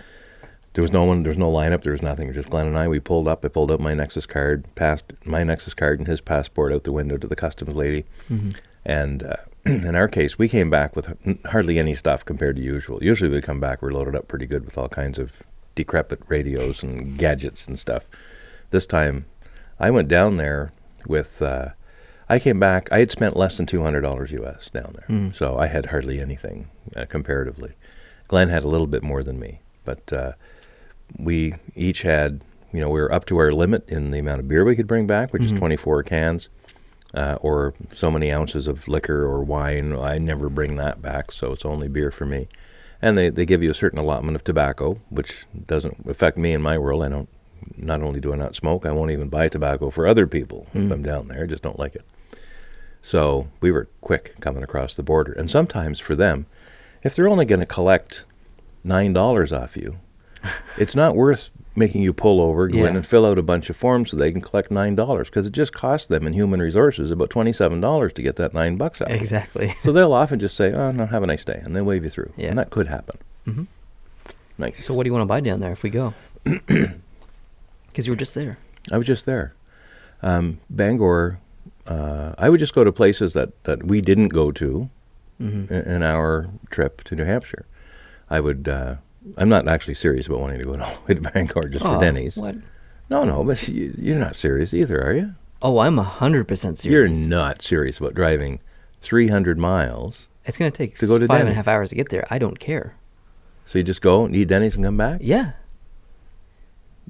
B: was no one, there was no lineup, there was nothing. It was just Glenn and I. We pulled up. I pulled out my Nexus card, passed my Nexus card and his passport out the window to the customs lady. And in our case, we came back with hardly any stuff compared to usual. Usually we come back, we're loaded up pretty good with all kinds of decrepit radios and gadgets and stuff. This time, I went down there with, I came back, I had spent less than $200 US down there. So I had hardly anything comparatively. Glenn had a little bit more than me, but we each had, we were up to our limit in the amount of beer we could bring back, which is 24 cans. Or so many ounces of liquor or wine. I never bring that back, so it's only beer for me. And they give you a certain allotment of tobacco, which doesn't affect me in my world. Not only do I not smoke, I won't even buy tobacco for other people if I'm down there. I just don't like it. So we were quick coming across the border. And sometimes for them, if they're only going to collect $9 off you, it's not worth making you pull over, go in and fill out a bunch of forms so they can collect $9, because it just costs them in human resources about $27 to get that $9 out.
A: Exactly.
B: So they'll often just say, "Oh no, have a nice day," and they'll wave you through.
A: Yeah.
B: And that could happen. Nice.
A: So what do you want to buy down there if we go? Because you were just there.
B: I was just there. Bangor, I would just go to places that we didn't go to in our trip to New Hampshire. I would. I'm not actually serious about wanting to go all the way to Bangor just for Denny's.
A: What?
B: No, but you're not serious either, are you?
A: Oh, I'm 100% serious.
B: You're not serious about driving 300 miles.
A: It's going to take
B: to go to
A: 5.5
B: Denny's.
A: hours to get there. I don't care.
B: So you just go and eat Denny's and come back?
A: Yeah.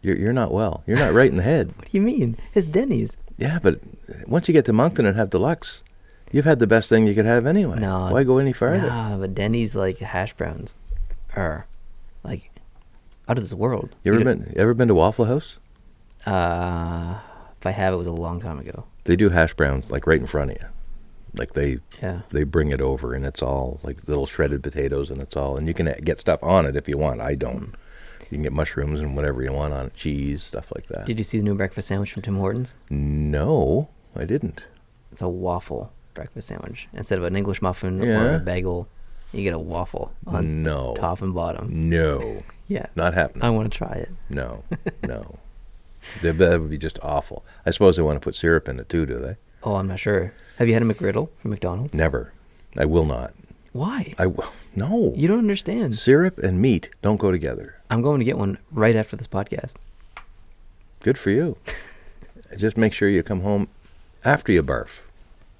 B: You're not well. You're not right in the head.
A: What do you mean? It's Denny's.
B: Yeah, but once you get to Moncton and have deluxe, you've had the best thing you could have anyway.
A: No.
B: Why go any farther?
A: Nah, but Denny's like hash browns are like out of this world.
B: You ever been to Waffle House?
A: If I have, it was a long time ago.
B: They do hash browns like right in front of you. Like they bring it over and it's all like little shredded potatoes and it's all, and you can get stuff on it if you want. I don't. You can get mushrooms and whatever you want on it, cheese, stuff like that.
A: Did you see the new breakfast sandwich from Tim Hortons?
B: No, I didn't.
A: It's a waffle breakfast sandwich. Instead of an English muffin or a bagel, you get a waffle on top and bottom.
B: No.
A: Yeah.
B: Not happening.
A: I want to try it.
B: No. That would be just awful. I suppose they want to put syrup in it too, do they?
A: Oh, I'm not sure. Have you had a McGriddle from McDonald's?
B: Never. I will not.
A: Why?
B: No.
A: You don't understand.
B: Syrup and meat don't go together.
A: I'm going to get one right after this podcast.
B: Good for you. Just make sure you come home after you barf.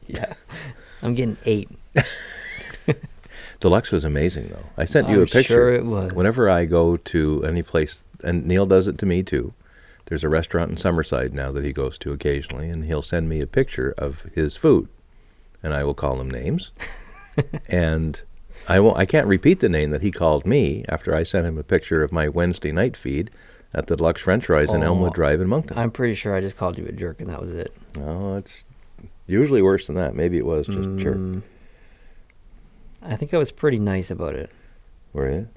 A: Yeah. I'm getting 8.
B: Deluxe was amazing, though. I sent you a picture.
A: Sure it was.
B: Whenever I go to any place, and Neil does it to me too, there's a restaurant in Summerside now that he goes to occasionally, and he'll send me a picture of his food, and I will call him names. And I can't repeat the name that he called me after I sent him a picture of my Wednesday night feed at the Deluxe French Fries in Elmwood Drive in Moncton.
A: I'm pretty sure I just called you a jerk and that was it.
B: No, it's usually worse than that. Maybe it was just jerk.
A: I think I was pretty nice about it.
B: Were you?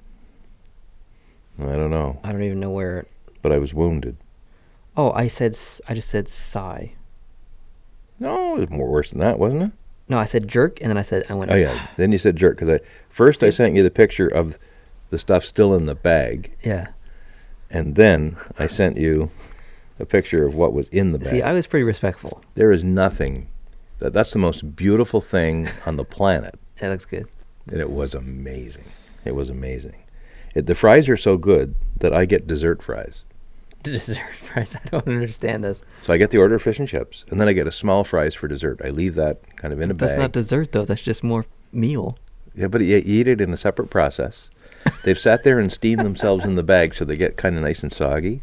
B: I don't know.
A: I don't even know where.
B: But I was wounded.
A: Oh, I just said sigh.
B: No, it was more worse than that, wasn't it?
A: No, I said jerk, and then I went.
B: Oh yeah, then you said jerk because I sent you the picture of the stuff still in the bag.
A: Yeah.
B: And then I sent you a picture of what was in the bag.
A: See, I was pretty respectful.
B: There is nothing. That's the most beautiful thing on the planet.
A: That looks good.
B: And it was amazing. It was amazing. The fries are so good that I get dessert fries.
A: Dessert fries? I don't understand this.
B: So I get the order of fish and chips, and then I get a small fries for dessert. I leave that kind of in a bag.
A: That's not dessert, though. That's just more meal.
B: Yeah, but you eat it in a separate process. They've sat there and steamed themselves in the bag so they get kind of nice and soggy,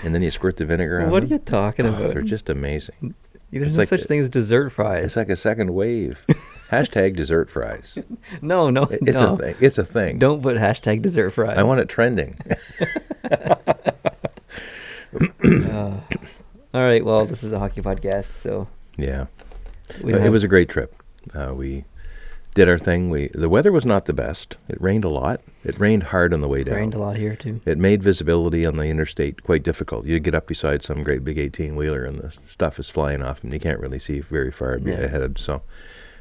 B: and then you squirt the vinegar on them.
A: What are you talking about?
B: They're just amazing.
A: There's no such thing as dessert fries.
B: It's like a second wave. Hashtag dessert fries.
A: No.
B: It's a thing. It's a thing.
A: Don't put hashtag dessert fries.
B: I want it trending.
A: All right, well, this is a hockey podcast, so...
B: Yeah. It was a great trip. We did our thing. The weather was not the best. It rained a lot. It rained hard on the way down.
A: It rained a lot here, too.
B: It made visibility on the interstate quite difficult. You get up beside some great big 18-wheeler and the stuff is flying off and you can't really see very far ahead. So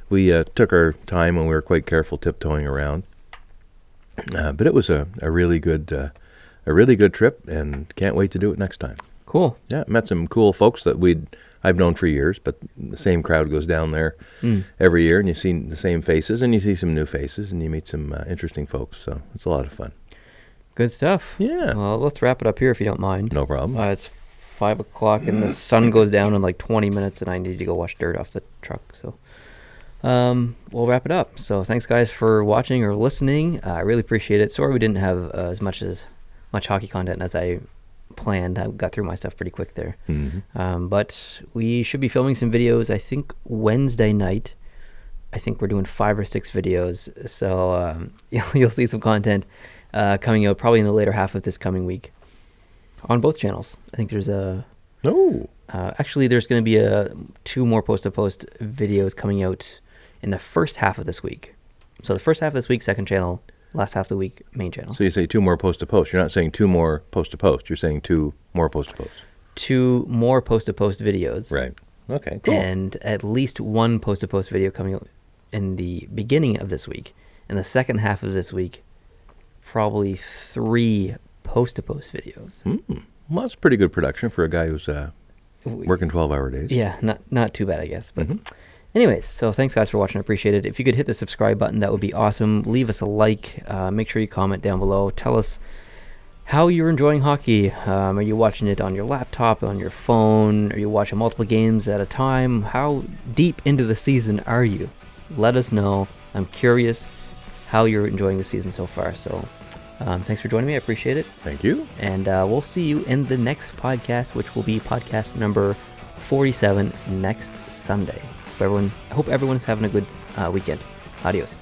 B: we took our time and we were quite careful tiptoeing around. But it was a really good trip and can't wait to do it next time.
A: Cool.
B: Yeah, met some cool folks that I've known for years, but the same crowd goes down there every year, and you see the same faces, and you see some new faces, and you meet some interesting folks, so it's a lot of fun.
A: Good stuff.
B: Yeah.
A: Well, let's wrap it up here if you don't mind.
B: No problem.
A: It's 5 o'clock, and the sun goes down in like 20 minutes, and I need to go wash dirt off the truck, so... we'll wrap it up. So thanks, guys, for watching or listening. I really appreciate it. Sorry we didn't have as much hockey content as I planned. I got through my stuff pretty quick there.
B: Mm-hmm.
A: But we should be filming some videos, I think, Wednesday night. I think we're doing 5 or 6 videos. So you'll see some content coming out probably in the later half of this coming week on both channels. I think there's actually, there's going to be 2 more post-to-post videos coming out in the first half of this week. So the first half of this week, second channel. Last half of the week, main channel.
B: So you say 2 more post-to-post. You're not saying 2 more post-to-post. You're saying 2 more post-to-post.
A: 2 more post-to-post videos.
B: Right. Okay, cool.
A: And at least 1 post-to-post video coming out in the beginning of this week. In the second half of this week, probably 3 post-to-post videos.
B: Well, that's pretty good production for a guy who's working 12-hour days.
A: Yeah, not too bad, I guess. But anyways, so thanks, guys, for watching. I appreciate it. If you could hit the subscribe button, that would be awesome. Leave us a like. Make sure you comment down below. Tell us how you're enjoying hockey. Are you watching it on your laptop, on your phone? Are you watching multiple games at a time? How deep into the season are you? Let us know. I'm curious how you're enjoying the season so far. So Thanks for joining me. I appreciate it.
B: Thank you.
A: And we'll see you in the next podcast, which will be podcast number 47 next Sunday. I hope everyone's having a good weekend. Adios.